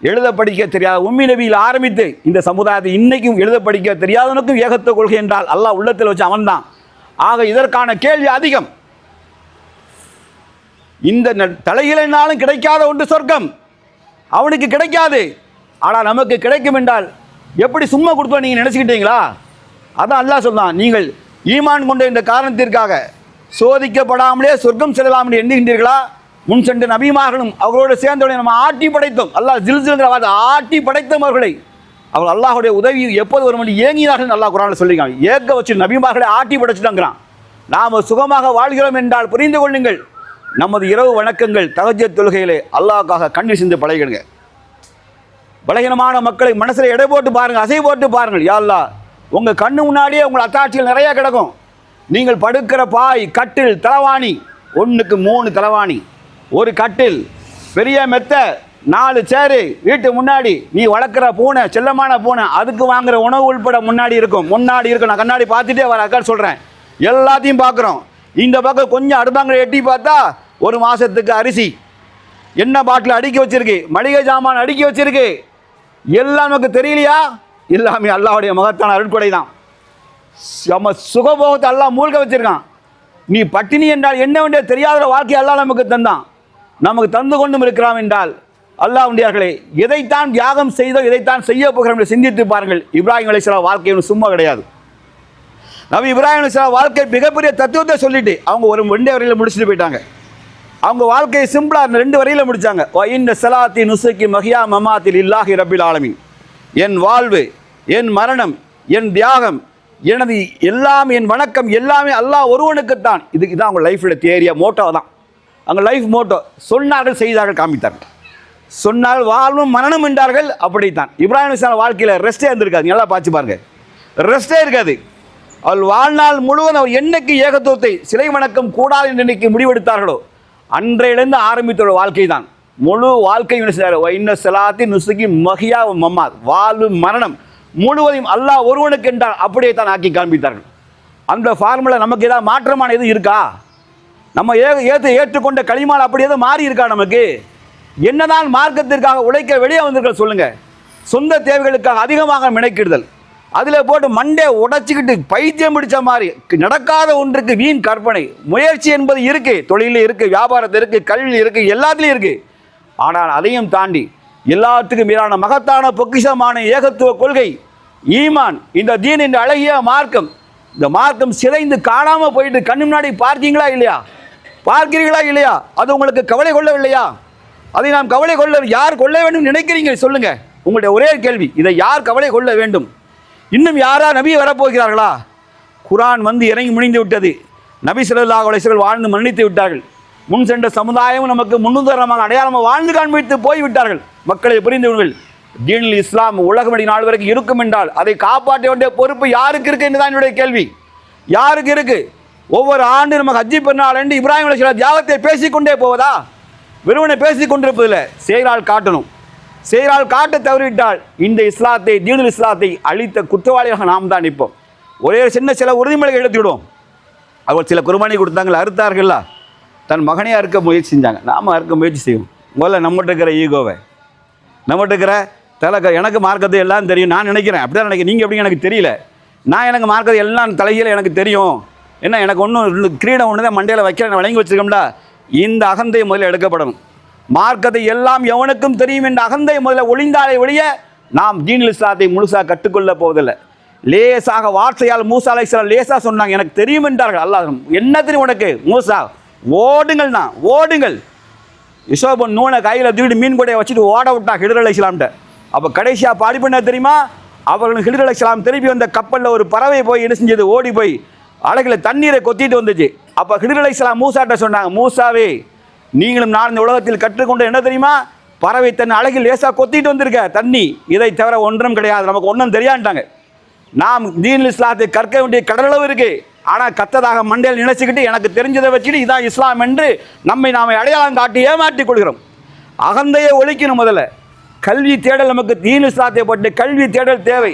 எழுத படிக்க தெரியாத உம்மி நபியில் ஆரம்பித்து இந்த சமுதாயத்தை இன்றைக்கும் எழுத படிக்க தெரியாதவனுக்கும் ஏகத்துவ கொள்கை என்றால் அல்லாஹ் உள்ளத்தில் வச்சு அவன்தான். ஆக இதற்கான கேள்வி அதிகம். இந்த தலையினாலும் கிடைக்காத ஒன்று சொர்க்கம், அவனுக்கு கிடைக்காது. ஆனால் நமக்கு கிடைக்கும் என்றால் எப்படி சும்மா கொடுத்தோம் நீங்கள் நினச்சிக்கிட்டீங்களா? அதான் அல்லாஹ் சொல்றான், நீங்கள் ஈமான் கொண்ட இந்த காரணத்திற்காக சோதிக்கப்படாமலே சொர்க்கம் செல்லலாம் என்று எண்ணுகின்றீர்களா? முன் சென்ற நபிமார்களும் அவர்களோடு சேர்ந்தவர்களை நம்ம ஆட்டி படைத்தோம். அல்லாஹ் ஜில்ஜில்ங்கிற வார்த்தை, ஆட்டி படைத்தோம் அவர்களை. அவர்கள் அல்லாஹுடைய உதவி எப்போது வரும் என்று ஏங்கினார்கள் அல்லாஹ் குர்ஆனில் சொல்லியிருக்காங்க. ஏக்க வச்சு நபிமார்களை ஆட்டி படைச்சுட்டாங்கிறான். நாம் சுகமாக வாழ்கிறோம் என்றால் புரிந்து கொள்ளுங்கள், நமது இரவு வணக்கங்கள் தஹஜ்ஜத் தொழுகையிலே அல்லாஹ்க்காக கண்ணீர் சிந்து பழகிடுங்க. பலகீனமான மக்களை மனசில் எடை போட்டு பாருங்கள், அசை போட்டு பாருங்கள். யா அல்லாஹ், உங்கள் கண்ணு முன்னாடியே உங்கள் அத்தாட்சிகள் நிறையா கிடக்கும். நீங்கள் படுக்கிற பாய், கட்டில், தலவாணி, 1க்கு 3 தலவாணி, ஒரு கட்டில், பெரிய மெத்தை, 4 சேரு, வீட்டு முன்னாடி நீ வளர்க்குற பூனை, செல்லமான பூனை, அதுக்கு வாங்குகிற உணவு உள்பட முன்னாடி இருக்கும். நான் கண்ணாடி பார்த்துட்டே வர அக்கா சொல்கிறேன், எல்லாத்தையும் பார்க்குறோம். இந்த பக்கம் கொஞ்சம் அடுப்பாங்கிற எட்டி பார்த்தா 1 மாதத்துக்கு அரிசி, எண்ணெய் பாட்டில் அடுக்கி வச்சிருக்கு, மளிகை ஜாமான் அடுக்கி வச்சிருக்கு. எல்லாம் நமக்கு தெரியலையா? எல்லாமே அல்லாஹ்வுடைய மகத்தான அருட்கொடை தான். நம்ம சுகபோகத்தை அல்லாஹ் மூழ்க வச்சிருக்கான். நீ பட்டினி என்றால் என்ன வேண்டிய தெரியாத வாழ்க்கை அல்லாஹ் நமக்கு தந்தான், நமக்கு தந்து கொண்டும் இருக்கிறான் என்றால் அல்லாஹ் உண்டியார்களே, எதைத்தான் தியாகம் செய்தோ, எதைத்தான் செய்ய போகிறோம் என்று சிந்தித்து பாருங்கள். இப்ராஹிம் அலைஹிஸ்ஸலாம் வாழ்க்கை ஒன்று சும்மா கிடையாது. நபி இப்ராஹிம் அலைஹிஸ்ஸலாம் வாழ்க்கை மிகப்பெரிய தத்துவத்தை சொல்லிட்டு அவங்க ஒரு 2 வரையில் முடிச்சுட்டு போயிட்டாங்க. அவங்க வாழ்க்கையை சிம்பிளாக 2 வரையில் முடித்தாங்க. இந்த ஸலாத்தி நுஸுகி மஹ்யா மமாத்தி லில்லாஹி ரப்பில் ஆலமீன். என் வாழ்வு, என் மரணம், என் தியாகம், எனது எல்லாம், என் வணக்கம் எல்லாமே அல்லாஹ் ஒருவனுக்குத்தான். இதுதான் அவங்க லைஃபோட தியரியா, மோட்டோ தான். அவங்க லைஃப் மோட்டோ. சொன்னார்கள், செய்தார்கள், காமித்தார்கள். சொன்னால் வாழ்வும் மரணம் என்றார்கள். அப்படித்தான் இப்ராஹிம் அலைஹிஸ்ஸலாம் வாழ்க்கையில் ரெஸ்ட்டே இருந்திருக்காது. நல்லா பார்த்து பாருங்க, ரெஸ்ட்டே இருக்காது. அவள் வாழ்நாள் முழுவதும் அவர் என்னைக்கு ஏகத்துவத்தை, சிலை வணக்கம் கூடாது என்று இன்னைக்கு முடிவெடுத்தார்களோ அன்றையிலிருந்து ஆரம்பித்தோட வாழ்க்கை தான். முழு வாழ்க்கை இன்ன ஸலாத்தி நுஸுகி மஹ்யா மமாத், வாழ்வு மரணம் முழுவதையும் அல்லாஹ் ஒருவனுக்கு என்றால் அப்படியே தான் ஆக்கி காண்பித்தார்கள். அந்த ஃபார்முலா நமக்கு ஏதாவது மாற்றமான எதுவும் இருக்கா? நம்ம ஏற்றுக்கொண்ட களிமால் அப்படி எதுவும் மாறி இருக்கா? நமக்கு என்னதான் மார்க்கத்திற்காக உழைக்க வெளியே வந்திருக்க சொல்லுங்கள். சொந்த தேவைகளுக்காக அதிகமாக மெனக்கிடுதல், அதில் போட்டு மண்டே உடைச்சிக்கிட்டு பைத்தியம் பிடிச்ச மாதிரி நடக்காத ஒன்றுக்கு வீண் கற்பனை. முயற்சி என்பது இருக்குது, தொழிலில் இருக்குது, வியாபாரத்தில் இருக்குது, கல்வியில் இருக்குது, எல்லாத்துலேயும் இருக்குது. ஆனால் அதையும் தாண்டி எல்லாத்துக்கும் மீதான மகத்தான பொக்கிஷமான ஏகத்துவ கொள்கை ஈமான், இந்த தீன், இந்த அழகிய மார்க்கம், இந்த மார்க்கம் சிதைந்து காணாமல் போயிட்டு கண்ணு முன்னாடி பார்க்கிறீங்களா இல்லையா? அது உங்களுக்கு கவலை கொள்ளவில்லையா? அதை நாம் கவலை கொள்ள, யார் கொள்ள வேண்டும் நினைக்கிறீங்க சொல்லுங்கள். உங்களுடைய ஒரே கேள்வி, இதை யார் கவலை கொள்ள வேண்டும்? இன்னும் யாரா நபி வரப்போகிறார்களா? குர்ஆன் வந்து இறங்கி முடிந்து விட்டது. நபி ஸல்லல்லாஹு அலைஹி வஸல்லம் வாழ்ந்து மரணித்து விட்டார்கள். முன் சென்ற சமுதாயம் நமக்கு முன்னுதாரணமாக அடையாளமாக வாழ்ந்து காண்பித்து போய்விட்டார்கள். மக்களை புரிந்தவர்கள், தீனில் இஸ்லாம் உலகமடி நாள் வரைக்கும் இருக்கும் என்றால் அதை காப்பாற்ற வேண்டிய பொறுப்பு யாருக்கு இருக்கு என்றுதான் என்னுடைய கேள்வி. யாருக்கு இருக்கு? ஒவ்வொரு ஆண்டு நமக்கு ஹஜ்ஜி பெருநாள் என்று இப்ராஹிம் அலைஹிஸ்ஸலாம் தியாகத்தை பேசிக்கொண்டே போவதா? வெறுவனை பேசிக் கொண்டிருப்பதில்லை, செயலால் காட்டணும். செயலால் காட்ட தவறிவிட்டால் இந்த இஸ்லாத்தை, தீனுல் இஸ்லாத்தை அழித்த குற்றவாளியாக நாம் தான் நிற்போம். ஒரே சில உறுதிமொழிகள் எடுத்துவிடுவோம். அவர் சில குர்பானி கொடுத்தாங்களா, அறுத்தார்கள்ல, தன் மகனே அறுக்க முயற்சி செஞ்சாங்க. நாம் அறுக்க முயற்சி செய்வோம். முதல்ல நம்மகிட்ட இருக்கிற ஈகோவை, நம்மகிட்ட இருக்கிற எனக்கு மார்க்கத்தை எல்லாம் தெரியும் நான் நினைக்கிறேன், அப்படி தான் நினைக்கிறேன். நீங்கள் எப்படிங்க எனக்கு தெரியல, எனக்கு மார்க்கத்தை எல்லாம் தலையில் எனக்கு தெரியும், என்ன எனக்கு ஒன்றும் கிரீடம் ஒன்று தான் மண்டையில் வைக்கிறேன் வழங்கி வச்சுருக்கோம்டா. இந்த அகந்தை முதல்ல எடுக்கப்படணும். மார்க்கத்தை எல்லாம் எவனுக்கும் தெரியும் என்ற அகந்தை முதல்ல ஒளிந்தாலே ஒழிய நாம் தீனுல் இஸ்லாத்தை முழுசாக கற்றுக்கொள்ள போவதில்லை. லேசாக வார்த்தையால் மூசா அலைஹிஸ்ஸலாம் லேசாக சொன்னாங்க, எனக்கு தெரியும் என்றார்கள். அல்லாஹ் என்ன தெரியும் உனக்கு மூசா, ஓடுங்கள்னா ஓடுங்கள். யுஷோபன் நூனை கையில் தூக்கிட்டு மீன் கூடையை வச்சுட்டு ஓட விட்டா ஹிடர் அலைஹிஸ்ஸலாம்கிட்ட. அப்போ கடைசியாக பாடி பண்ண தெரியுமா, அவர்கள் ஹிடர் அலைஹிஸ்ஸலாம் திருப்பி வந்த கப்பலில் ஒரு பறவை போய் என்ன செஞ்சது, ஓடி போய் அழகில் தண்ணீரை கொத்திட்டு வந்துச்சு. அப்போ ஹிடர் அலைஹிஸ்ஸலாம் மூசாட்ட சொன்னாங்க, மூசாவே நீங்களும் நான் இந்த உலகத்தில் கற்றுக்கொண்ட என்ன தெரியுமா, பறவை தன் அழகில் லேசாக கொத்திட்டு வந்திருக்க தண்ணி, இதை தவிர ஒன்றும் கிடையாது, நமக்கு ஒன்றும் தெரியான்ட்டாங்க. நாம் தீனுல் இஸ்லாத்தை கற்க வேண்டிய கடலளவு இருக்கு. ஆனால் கத்ததாக மண்டையில் நினைச்சுக்கிட்டு எனக்கு தெரிஞ்சதை வச்சுட்டு இதான் இஸ்லாம் என்று நாம அடையாளம் காட்டி ஏமாற்றிக் கொள்கிறோம். அகந்தையை ஒழிக்கணும். முதல்ல கல்வி தேடல், நமக்கு தீனுல் இஸ்லாத்தை பற்றி கல்வி தேடல் தேவை.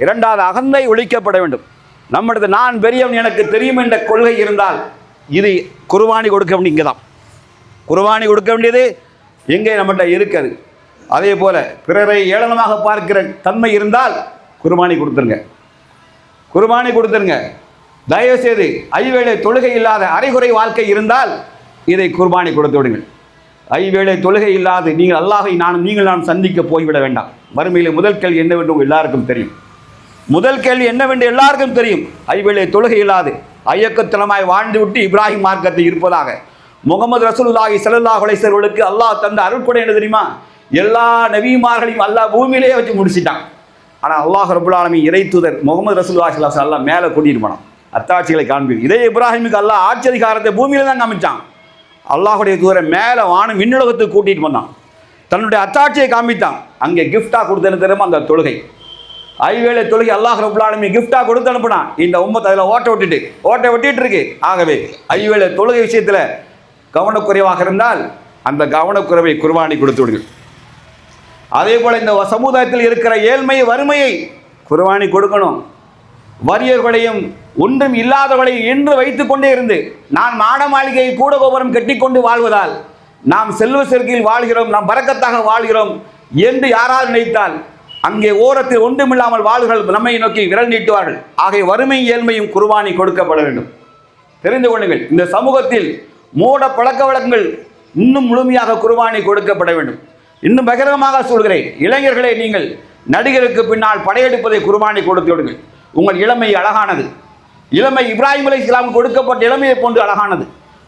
இரண்டாவது அகந்தை ஒழிக்கப்பட வேண்டும். நம்மளது நான் பெரியவன் எனக்கு தெரியும் என்ற கொள்கை இருந்தால் இது குர்பானி கொடுக்க வேண்டிய இங்கே தான். குர்பானி கொடுக்க வேண்டியது எங்கே நம்மகிட்ட இருக்கிறது. அதே போல் பிறரை ஏளனமாக பார்க்கிற தன்மை இருந்தால் குர்பானி கொடுத்துருங்க, குர்பானி கொடுத்துருங்க. தயவுசெய்து ஐவேளை தொழுகை இல்லாத அரைகுறை வாழ்க்கை இருந்தால் இதை குர்பானி கொடுத்து விடுங்கள். ஐவேளை தொழுகை இல்லாது நீங்கள் அல்லாஹை நான் சந்திக்க போய்விட வேண்டாம். மறுமையில் முதல் கேள்வி என்னவென்று எல்லாருக்கும் தெரியும். முதல் கேள்வி என்னவென்று எல்லாருக்கும் தெரியும். ஐவேளை தொழுகை இல்லாது ஐயக்கத்தனமாய் வாழ்ந்து விட்டு இப்ராஹிம் மார்க்கத்தை இருப்பதாக முகமது ரசூலுல்லாஹி ஸல்லல்லாஹு அலைஹி வஸல்லுக்கு அல்லாஹ் தந்த அருட்கொடை என்ன தெரியுமா, எல்லா நபிமார்களையும் அல்லாஹ் பூமியிலேயே வச்சு முடிச்சிட்டான். ஆனால் அல்லாஹ் ரப்புல் ஆலமீன் இறை தூதர் முகமது ரசூலுல்லாஹி ஸல்லல்லாஹு அலைஹி வஸல்லம் மேலே கூட்டிட்டு போனான், அத்தாட்சிகளை காண்பீங்க. இதே இப்ராஹிமுக்கு அல்லாஹ் ஆட்சி அதிகாரத்தை பூமியில தான் காமிச்சான். அல்லாஹுடைய தூதரை மேலே வானம் விண்ணுலகத்துக்கு கூட்டிகிட்டு வந்தான், தன்னுடைய அத்தாட்சியை காமித்தான். அங்கே கிஃப்டாக கொடுத்தது தெரியுமா அந்த தொழுகை, ஐவேளை தொழுகை அல்லாஹ் ரப்புல் ஆலமீன் கிஃப்டாக கொடுத்து அனுப்புனான். இந்த உம்மத்தை அதில் ஓட்ட விட்டுட்டு இருக்கு. ஆகவே ஐவேளை தொழுகை விஷயத்தில் கவனக்குறைவாக இருந்தால் அந்த கவனக்குறைவை குர்பானி கொடுத்து விடுங்கள். அதே போல் இந்த சமுதாயத்தில் இருக்கிற ஏழ்மை வறுமையை குர்பானி கொடுக்கணும். வறியவர்களையும் ஒன்றும் இல்லாதவர்களையும் என்று வைத்துக் கொண்டே இருந்து நான் மாட மாளிகையை கூட கோபுரம் கட்டிக்கொண்டு வாழ்வதால் நாம் செல்வ செருக்கில் வாழ்கிறோம், நாம் பரக்கத்தாக வாழ்கிறோம் என்று யாரால் நினைத்தால் அங்கே ஓரத்தில் ஒன்றுமில்லாமல் வாழ்கள் நம்மை நோக்கி விரல் நீட்டுவார்கள். ஆகிய வறுமை ஏழ்மையும் குர்பானி கொடுக்கப்பட வேண்டும். தெரிந்து கொள்ளுங்கள், இந்த சமூகத்தில் மூட பழக்க வழக்கங்கள் இன்னும் முழுமையாக குர்பானி கொடுக்கப்பட வேண்டும். இன்னும் பகிரங்கமாக சொல்கிறேன், இளைஞர்களே, நீங்கள் நடிகருக்கு பின்னால் படையெடுப்பதை குர்பானி கொடுத்து விடுங்கள். உங்கள் இளமை அழகானது. இளமை இப்ராஹிம் அலைஹிஸ்ஸலாம் கொடுக்கப்பட்ட இளமையை போன்று அழகானது.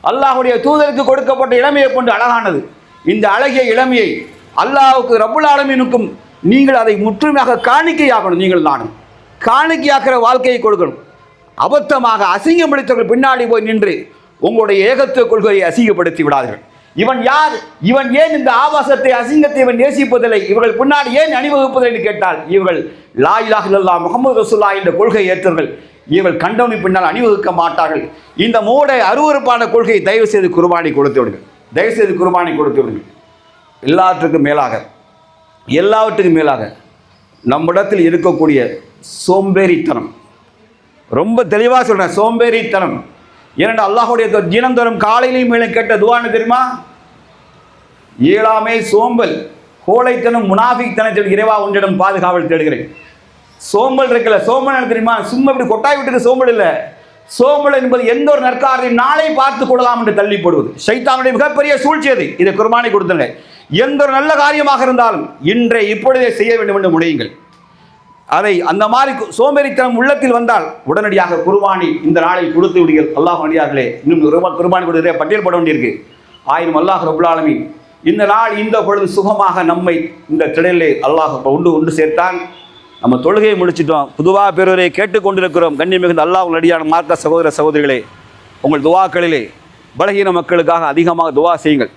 அல்லாஹுடைய தூதருக்கு கொடுக்கப்பட்ட இளமையை போன்று அழகானது. இந்த அழகிய இளமையை அல்லாஹுக்கு ரப்புல் ஆலமீனுக்கும் நீங்கள் அதை முற்றுமையாக காணிக்கையாகணும். நீங்கள் நானும் காணிக்கையாக்கிற வாழ்க்கையை கொடுக்கணும். அபத்தமாக அசிங்கப்படுத்தவர்கள் பின்னாடி போய் நின்று உங்களுடைய ஏகத்துவ கொள்கையை அசிங்கப்படுத்தி விடாதீர்கள். இவன் யார், இவன் ஏன் இந்த ஆபாசத்தை அசிங்கத்தை இவன் நேசிப்பதில்லை, இவர்கள் பின்னாடி ஏன் அணிவகுப்பதில்லை என்று கேட்டால் இவர்கள் லா இலாஹ இல்லல்லாஹ் முஹம்மது ரசூலுல்லாஹ் என்ற கொள்கை ஏற்றவர்கள். இவர்கள் கண்டவனை பின்னால் அணிவகுக்க மாட்டார்கள். இந்த மூட அருவருப்பான கொள்கையை தயவு செய்து குர்பானி கொடுத்து விடுங்கள். தயவு செய்து குர்பானி கொடுத்து விடுங்கள். எல்லாவற்றுக்கும் மேலாக நம்மிடத்தில் இருக்கக்கூடிய சோம்பேறித்தனம், ரொம்ப தெளிவாக சொல்கிறேன், சோம்பேறித்தனம். ஏனென்றால் அல்லாஹுடைய தினந்தோறும் காலையிலையும் மேலும் கேட்ட துவான்னு தெரியுமா, இயலாமை சோம்பல் கோழைத்தனம் முனாஃபிக்தனத்தில் இறைவா ஒன்றிடம் பாதுகாவல் தேடுகிறேன். சோம்பல் இருக்கல, சோம்பல் என்ன தெரியுமா, சும்மா இப்படி கொட்டாய் விட்டுக்கு சோம்பல் இல்லை. சோம்பல் என்பது எந்த ஒரு நற்காரையும் நாளை பார்த்து கொள்ளலாம் என்று தள்ளி போடுவது ஷைத்தானுடைய மிகப்பெரிய சூழ்ச்சி. அது இதை குர்பானி கொடுத்துங்க. எந்த ஒரு நல்ல காரியமாக இருந்தாலும் இன்றை இப்பொழுதே செய்ய வேண்டும் என்று முனையுங்கள். அதை அந்த மாதிரி சோம்பேறித்தனம் உள்ளத்தில் வந்தால் உடனடியாக குர்பானி இந்த நாளில் கொடுத்து விடுங்கள். அல்லாஹ் அடியார்களே, இன்னும் குர்பானி கொடுத்து பட்டியல் போட வேண்டியிருக்கு. ஆயினும் அல்லாஹ் ரப்புல் ஆலமீன் இந்த நாள் இந்த பொழுது சுகமாக நம்மை இந்த திடலிலே அல்லாஹ் ஒன்று சேர்த்தான். நம்ம தொழுகையை முடிச்சிட்டோம். புதுவாக பெறுவரை கேட்டுக்கொண்டிருக்கிறோம். கண்ணியம் மிகுந்த அல்லாஹ் நடிகான மார்க்க சகோதர சகோதரிகளே, உங்கள் துவாக்களிலே பலகீன மக்களுக்காக அதிகமாக துவா செய்யுங்கள்.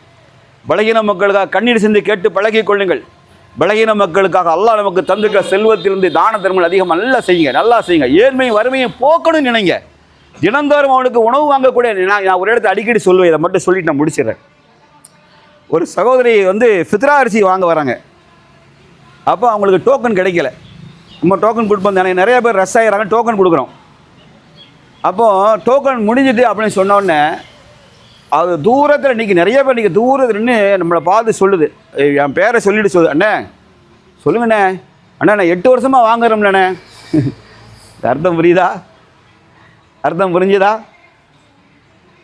பலகீன மக்களுக்காக கண்ணீர் சிந்தி கேட்டு பழகிக் கொள்ளுங்கள். பலகீன மக்களுக்காக அல்லாஹ் நமக்கு தந்திருக்கிற செல்வத்திலிருந்து தான தர்மங்கள் அதிகம் நல்லா செய்யுங்க. ஏழ்மையும் வறுமையும் போக்கணும்னு நினைங்க. தினந்தோறும் அவனுக்கு உணவு வாங்கக்கூடிய நான் ஒரு இடத்துல அடிக்கடி சொல்லுவேன், இதை மட்டும் சொல்லிட்டு நான் முடிச்சிடுறேன். ஒரு சகோதரி ஃபித்ரா அரிசி வாங்க வராங்க. அப்போ அவங்களுக்கு டோக்கன் கிடைக்கல. நம்ம டோக்கன் கொடுப்போம் தானே, நிறைய பேர் ரஷ் ஆகிறாங்க, டோக்கன் கொடுக்குறோம். அப்போது டோக்கன் முடிஞ்சிட்டு அப்படின்னு சொன்னோடனே அது தூரத்தில் இன்றைக்கி நிறைய பேர் இன்றைக்கி தூரத்தில் நின்று நம்மளை பார்த்து சொல்லுது, என் பேரை சொல்லிட்டு சொல்லுது, அண்ணே சொல்லுங்கண்ணே, அண்ணா நான் 8 வருஷமாக வாங்குறோம்லண்ணே. அர்த்தம் புரியுதா? அர்த்தம் புரிஞ்சுதா?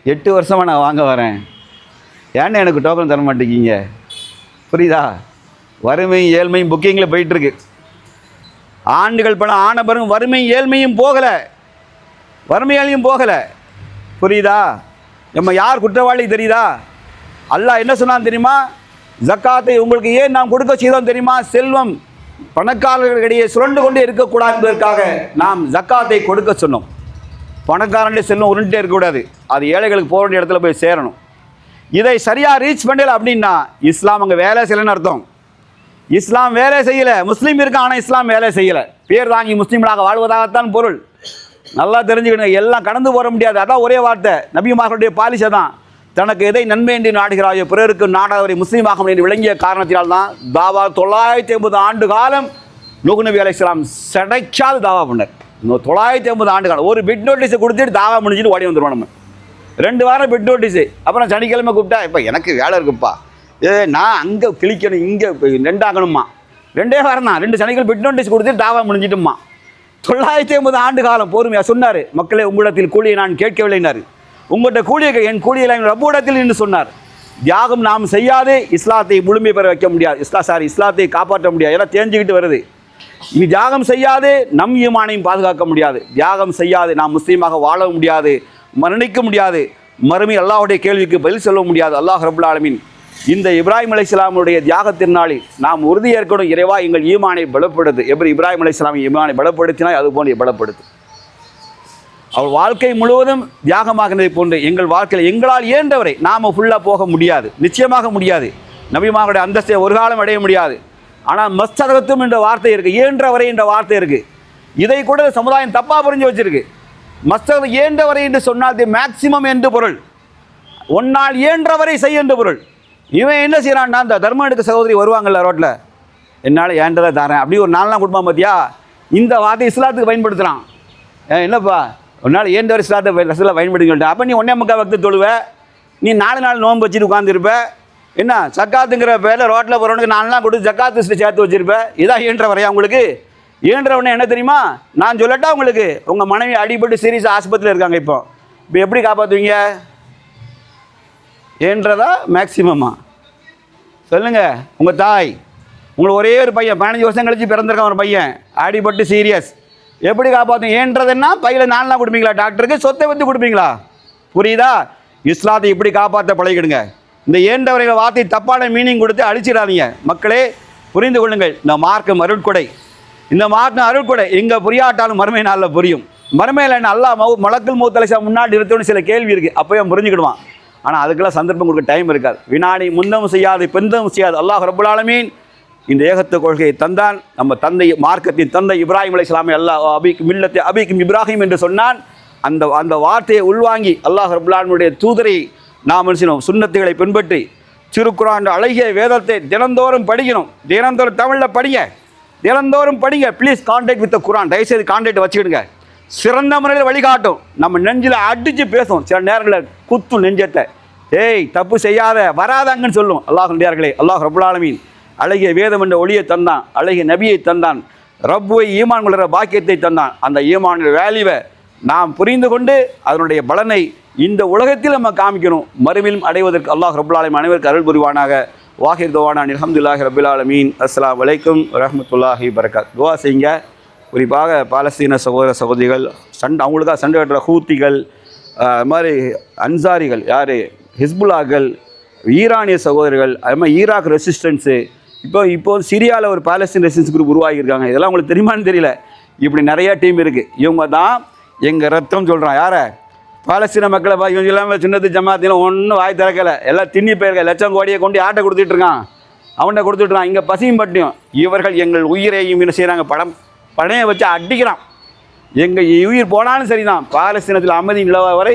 8 வருஷமாக நான் வாங்க வரேன், ஏன்னா எனக்கு டோக்கன் தர மாட்டேங்கிங்க. புரியுதா? வறுமையும் ஏழ்மையும் புக்கிங்கில் போயிட்டுருக்கு. ஆண்டுகள் பல ஆன பிறகு வறுமையும் ஏழ்மையும் போகலை, வறுமையாலையும் போகலை. புரியுதா? நம்ம யார் குற்றவாளி தெரியுதா? அல்லாஹ் என்ன சொன்னான் தெரியுமா? ஜக்காத்தை உங்களுக்கு ஏன் நாம் கொடுக்க செய்தோம் தெரியுமா? செல்வம் பணக்காரர்களிடையே சுரண்டு கொண்டே இருக்கக்கூடாது என்பதற்காக நாம் ஜக்காத்தை கொடுக்க சொன்னோம். பணக்காரனுடைய செல்வம் உருண்டே இருக்கக்கூடாது, அது ஏழைகளுக்கு போக வேண்டிய இடத்துல போய் சேரணும். இதை சரியாக ரீச் பண்ணல அப்படின்னா இஸ்லாம் அங்கே வேலை செய்யலைன்னு அர்த்தம். இஸ்லாம் வேலை செய்யலை, முஸ்லீம் இருக்கான் ஆனால் இஸ்லாம் வேலை செய்யலை. பேர் தாங்கி முஸ்லீம்களாக வாழ்வதாகத்தான் பொருள். நல்லா தெரிஞ்சுக்கணும், எல்லாம் கடந்து போக முடியாது. அதான் ஒரே வார்த்தை, நபிமார்களுடைய பாலிசை தான். தனக்கு எதை நன்மை என்று நாடுகிறாயோ பிறருக்கு நாடாதவரை முஸ்லீமாக என்று விளங்கிய காரணத்தினால்தான் தாவா 950 ஆண்டு காலம் நூஹ் நபி அலைஹிஸ்ஸலாம் சடைக்காது தாவா பண்ணார். 950 ஆண்டு காலம் ஒரு பிட் நோட்டீஸை கொடுத்துட்டு தாவா முடிஞ்சுட்டு ஓடி வந்துடுவோம். நம்ம 2 வாரம் பிட் நோட்டீஸு, அப்புறம் சனிக்கிழமை கூப்பிட்டா இப்போ எனக்கு வேலை இருக்குப்பா, நான் அங்கே கிளிக்கணும், இங்கே 2 ஆகணுமா, 2 வாரம் தான், 2 சனிக்கிழமை பிட் நோட்டீஸ் கொடுத்துட்டு தாவா முடிஞ்சிட்டுமா. 950 ஆண்டு காலம் பொறுமையாக சொன்னார். மக்களே உங்களிடத்தில் கூலியை நான் கேட்கவில்லைனார். உங்கள்கிட்ட கூலியை என் கூலியை ரப்பூடத்தில் என்று சொன்னார். தியாகம் நாம் செய்யாது இஸ்லாத்தை முழுமை பெற வைக்க முடியாது, இஸ்லாத்தை காப்பாற்ற முடியாது, எல்லாம் தேஞ்சிக்கிட்டு வருது. நீ தியாகம் செய்யாது நம் ஈமானையும் பாதுகாக்க முடியாது, தியாகம் செய்யாது நாம் முஸ்லீமாக வாழ முடியாது, மரணிக்க முடியாது, மறுமை அல்லாஹ்வுடைய கேள்விக்கு பதில் சொல்ல முடியாது. அல்லாஹ் ரப்புல் ஆலமீன் இந்த இப்ராஹிம் அலைஹிஸ்ஸலாமுடைய தியாக திருநாளில் நாம் உறுதியேற்கணும், இறைவா எங்கள் ஈமானை பலப்படுத்து. எப்படி இப்ராஹிம் அலைஹிஸ்ஸலாம் ஈமானை பலப்படுத்தினால் அதுபோன்று பலப்படுத்து. அவள் வாழ்க்கை முழுவதும் தியாகமாகினதை போன்று எங்கள் வாழ்க்கையில் எங்களால் இயன்றவரை நாம் ஃபுல்லாக போக முடியாது, நிச்சயமாக முடியாது. நபிமார்களுடைய அந்தஸ்தை ஒரு காலம் அடைய முடியாது. ஆனால் மஸ்தகத்தும் என்ற வார்த்தை இருக்குது, இயன்றவரை என்ற வார்த்தை இருக்குது. இதை கூட சமுதாயம் தப்பாக புரிஞ்சு வச்சிருக்கு. மஸ்தகம் இயன்றவரை என்று சொன்னால் மேக்சிமம் என்று பொருள், ஒன்னால் இயன்றவரை செய்ய என்று பொருள். இவன் என்ன செய்கிறான்னா, இந்த தர்மம் எடுக்க சகோதரி வருவாங்கள்ல ரோட்டில், என்னால் ஏன்றதை தரேன் அப்படி ஒரு 4 நாள் கொடுப்பான் பார்த்தியா, இந்த வார்த்தை இஸ்லாத்துக்கு பயன்படுத்துகிறான். என்னப்பா உன்னால் ஏண்டவர் இஸ்லாத்தை ரசூலுல்லாஹ் பயன்படுத்தி சொல்லிட்டேன். அப்போ நீ 1.25 வக்து தொழுவ, நீ 4 நாள் நோன்பு வச்சுட்டு உட்காந்துருப்ப. என்ன ஜக்காத்துங்கிற பேரில் ரோட்டில் போகிறவனுக்கு 4 நாள் கொடுத்து ஜக்காத்து சேர்த்து வச்சுருப்ப. இதான் இயன்ற வரையா உங்களுக்கு? இயன்றவனே என்ன தெரியுமா? நான் சொல்லட்டா உங்களுக்கு, உங்கள் மனைவி அடிபட்டு சீரியஸாக ஆஸ்பத்திரியில் இருக்காங்க. இப்போ எப்படி காப்பாற்றுவீங்க? ஏன்றதா மேக்சிமமா சொல்லுங்கள். உங்கள் தாய், உங்களுக்கு ஒரே ஒரு பையன் 15 வருஷம் கழிச்சு பிறந்திருக்கான் ஒரு பையன், அடிபட்டு சீரியஸ், எப்படி காப்பாற்றும்? ஏன்றதுன்னா பையில் 4 நாள் கொடுப்பீங்களா? டாக்டருக்கு சொத்தை வந்து கொடுப்பீங்களா? புரியுதா? இஸ்லாத்தை இப்படி காப்பாற்ற பழகிடுங்க. இந்த ஏன்றவரைகளை வார்த்தை தப்பான மீனிங் கொடுத்து அழிச்சிடாதீங்க. மக்களே புரிந்து கொள்ளுங்கள், இந்த மார்க்கம் அருட்கொடை, இந்த மார்க்கம் அருட்கொடை எங்கே புரியாட்டாலும் மறுமை நாளில் புரியும். மறுமையில் என்ன அல்லாஹ் மலக்குல் மௌத் அலைஹிஸ்ஸலாம் முன்னாடி இருந்தோன்னு சில கேள்வி இருக்குது, அப்போயே புரிஞ்சுக்கிடுவான். ஆனால் அதுக்கெல்லாம் சந்தர்ப்பம் கொடுக்க டைம் இருக்காது. வினாடி முந்தமும் செய்யாது பிந்தமும் செய்யாது. அல்லாஹ் ரப்புல் ஆலமீன் இந்த ஏகத்துவ கொள்கையை தந்தான். நம்ம தந்தை மார்க்கத்தின் தந்தை இப்ராஹிம் அலைஹிஸ்ஸலாமை அல்லாஹ் அபிக்கும் இப்ராஹிம் என்று சொன்னான். அந்த வார்த்தையை உள்வாங்கி அல்லாஹ் ரப்புல் ஆலமீனுடைய தூதரை நாம் மனுஷனும் சுன்னத்துகளை பின்பற்றி திருக்குர்ஆன் அழகிய வேதத்தை தினந்தோறும் படிக்கணும். தினந்தோறும் தமிழில் படிங்க, தினந்தோறும் படிங்க. ப்ளீஸ் கான்டாக்ட் வித் குர்ஆன், தயவுசெய்து கான்டாக்ட் வச்சுக்கிடுங்க. சிறந்த முறையில் வழிகாட்டும். நம்ம நெஞ்சில் அடித்து பேசும், சில நேரங்களில் குத்தும் நெஞ்சத்தை, ஏய் தப்பு செய்யாத வராதாங்கன்னு சொல்லும். அல்லாஹ்வுடையார்களே, அல்லாஹ் ரப்புல் ஆலமீன் அழகிய வேதம் என்ற ஒளியை தந்தான், அழகிய நபியை தந்தான், ரப்புவை ஈமான் கொள்கிற பாக்கியத்தை தந்தான். அந்த ஈமானுடைய வேல்யூவை நாம் புரிந்து கொண்டு அதனுடைய பலனை இந்த உலகத்தில் நம்ம காமிக்கணும், மறுமையிலும் அடைவதற்கு அல்லாஹ் ரப்புல் ஆலமீன் அனைவருக்கு அருள் புரிவானாக. வாஹிர் தவானான் அல்ஹம்துலில்லாஹி ரப்பில் ஆலமீன். அஸ்ஸலாமு அலைக்கும் வரஹ்மத்துல்லாஹி வபரகாத்துஹு. துஆ செய்யுங்க. குறிப்பாக பாலஸ்தீன சகோதர சகோதரிகள், அவங்களுக்காக சண்டை கட்டுற ஹூத்திகள், அது மாதிரி அன்சாரிகள், யார் ஹிஸ்புல்லாக்கள், ஈரானிய சகோதரர்கள், அது மாதிரி ஈராக் ரெசிஸ்டன்ஸு, இப்போ சிரியாவில் ஒரு பாலஸ்தீன் ரெசிஸ்டன்ஸ் குரூப் உருவாகியிருக்காங்க. இதெல்லாம் உங்களுக்கு தெரியுமான்னு தெரியல. இப்படி நிறையா டீம் இருக்குது. இவங்க தான் எங்கள் ரத்தம் சொல்கிறான். யாரை? பாலஸ்தீன மக்களை இவங்க இல்லாமல் சின்னத்து ஜமாத்திலாம் ஒன்றும் வாய் திறக்கலை, எல்லாம் திண்ணி போயிருக்க லட்சம் கோடியை கொண்டு ஆட்டை கொடுத்துட்ருக்கான், அவன்கிட்ட கொடுத்துட்ருக்கான். இங்கே பசியும் பட்டியும். இவர்கள் எங்கள் உயிரையும் என்ன செய்கிறாங்க, பணையை வச்சு அடிக்கிறான். எங்கள் உயிர் போனாலும் சரிதான், பாலஸ்தீனத்தில் அமைதி நிலவ வரை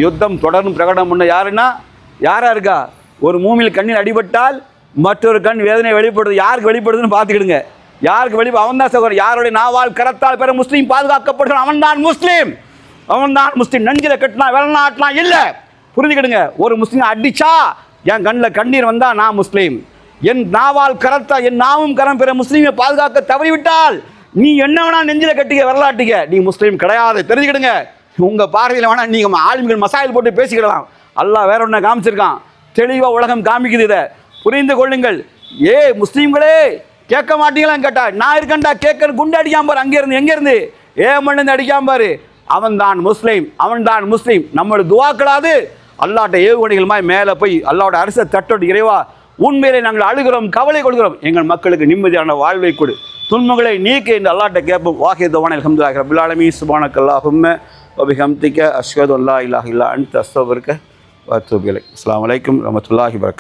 யுத்தம் தொடர்ந்து பிரகடனம் பண்ண யாரா இருக்கா? ஒரு மூமியில் கண்ணில் அடிபட்டால் மற்றொரு கண் வேதனை வெளிப்படுது. யாருக்கு வெளிப்படுதுன்னு பார்த்துக்கிடுங்க. யாருக்கு அவன் தான் சகோதரர். யாருடைய நாவால் கரத்தால் பெற முஸ்லீம் பாதுகாக்கப்படுகிறான், அவன் தான் முஸ்லீம். நெஞ்சில கட்டினா வெளிநாட்டினா இல்லை, புரிஞ்சுக்கிடுங்க. ஒரு முஸ்லீம் அடிச்சா என் கண்ணில் கண்ணீர் வந்தா நான் முஸ்லீம். என் நாவால் கரத்தா என் நாவும் கரம் பெற முஸ்லீமை பாதுகாக்க தவறிவிட்டால் நீ என்ன வேணா நெஞ்சில கட்டிக்க வரலாட்டிக்க, நீ முஸ்லீம் கிடையாது, தெரிஞ்சுக்கிடுங்க. உங்க பார்வையில் வேணா நீங்க ஆளுமைகள் மசாயில் போட்டு பேசிக்கிடலாம். அல்லாஹ் வேற ஒன்றை காமிச்சிருக்கான், தெளிவா உலகம் காமிக்குது. இதை புரிந்து கொள்ளுங்கள். முஸ்லீம்களே கேட்க மாட்டீங்களான்னு கேட்டா நான் இருக்கேன்டா கேட்க குண்டு அடிக்காம பாரு. அங்கேருந்து எங்கேருந்து மண்ணு அடிக்காம பாரு. அவன் தான் முஸ்லீம், அவன் தான் முஸ்லீம். நம்மளோட துவாக்களாது அல்லாட்ட ஏவுகணைகளுமாய் மேலே போய் அல்லாவோட அரசை தட்டோடு இறைவா உண்மையிலே நாங்கள் அழுகிறோம், கவலை கொள்கிறோம், எங்கள் மக்களுக்கு நிம்மதியான வாழ்வை கொடு, துன்பங்களை நீக்க என்று அல்லாட்ட கேட்போம். வாஹிதவான அல்ஹம்துலில்லாஹி ரப்பில் ஆலமீன். சுப்ஹானக்கல்லாஹும்ம வ பிஹம்திக அஷ்ஹது அல்லா இலாஹா இல்லா அன்த அஸ்தக்ஃபிருக வ அத்தூபு இலைக். அஸ்ஸலாமு அலைக்கும் வரஹ்மத்துல்லாஹி வபரகாத்துஹு.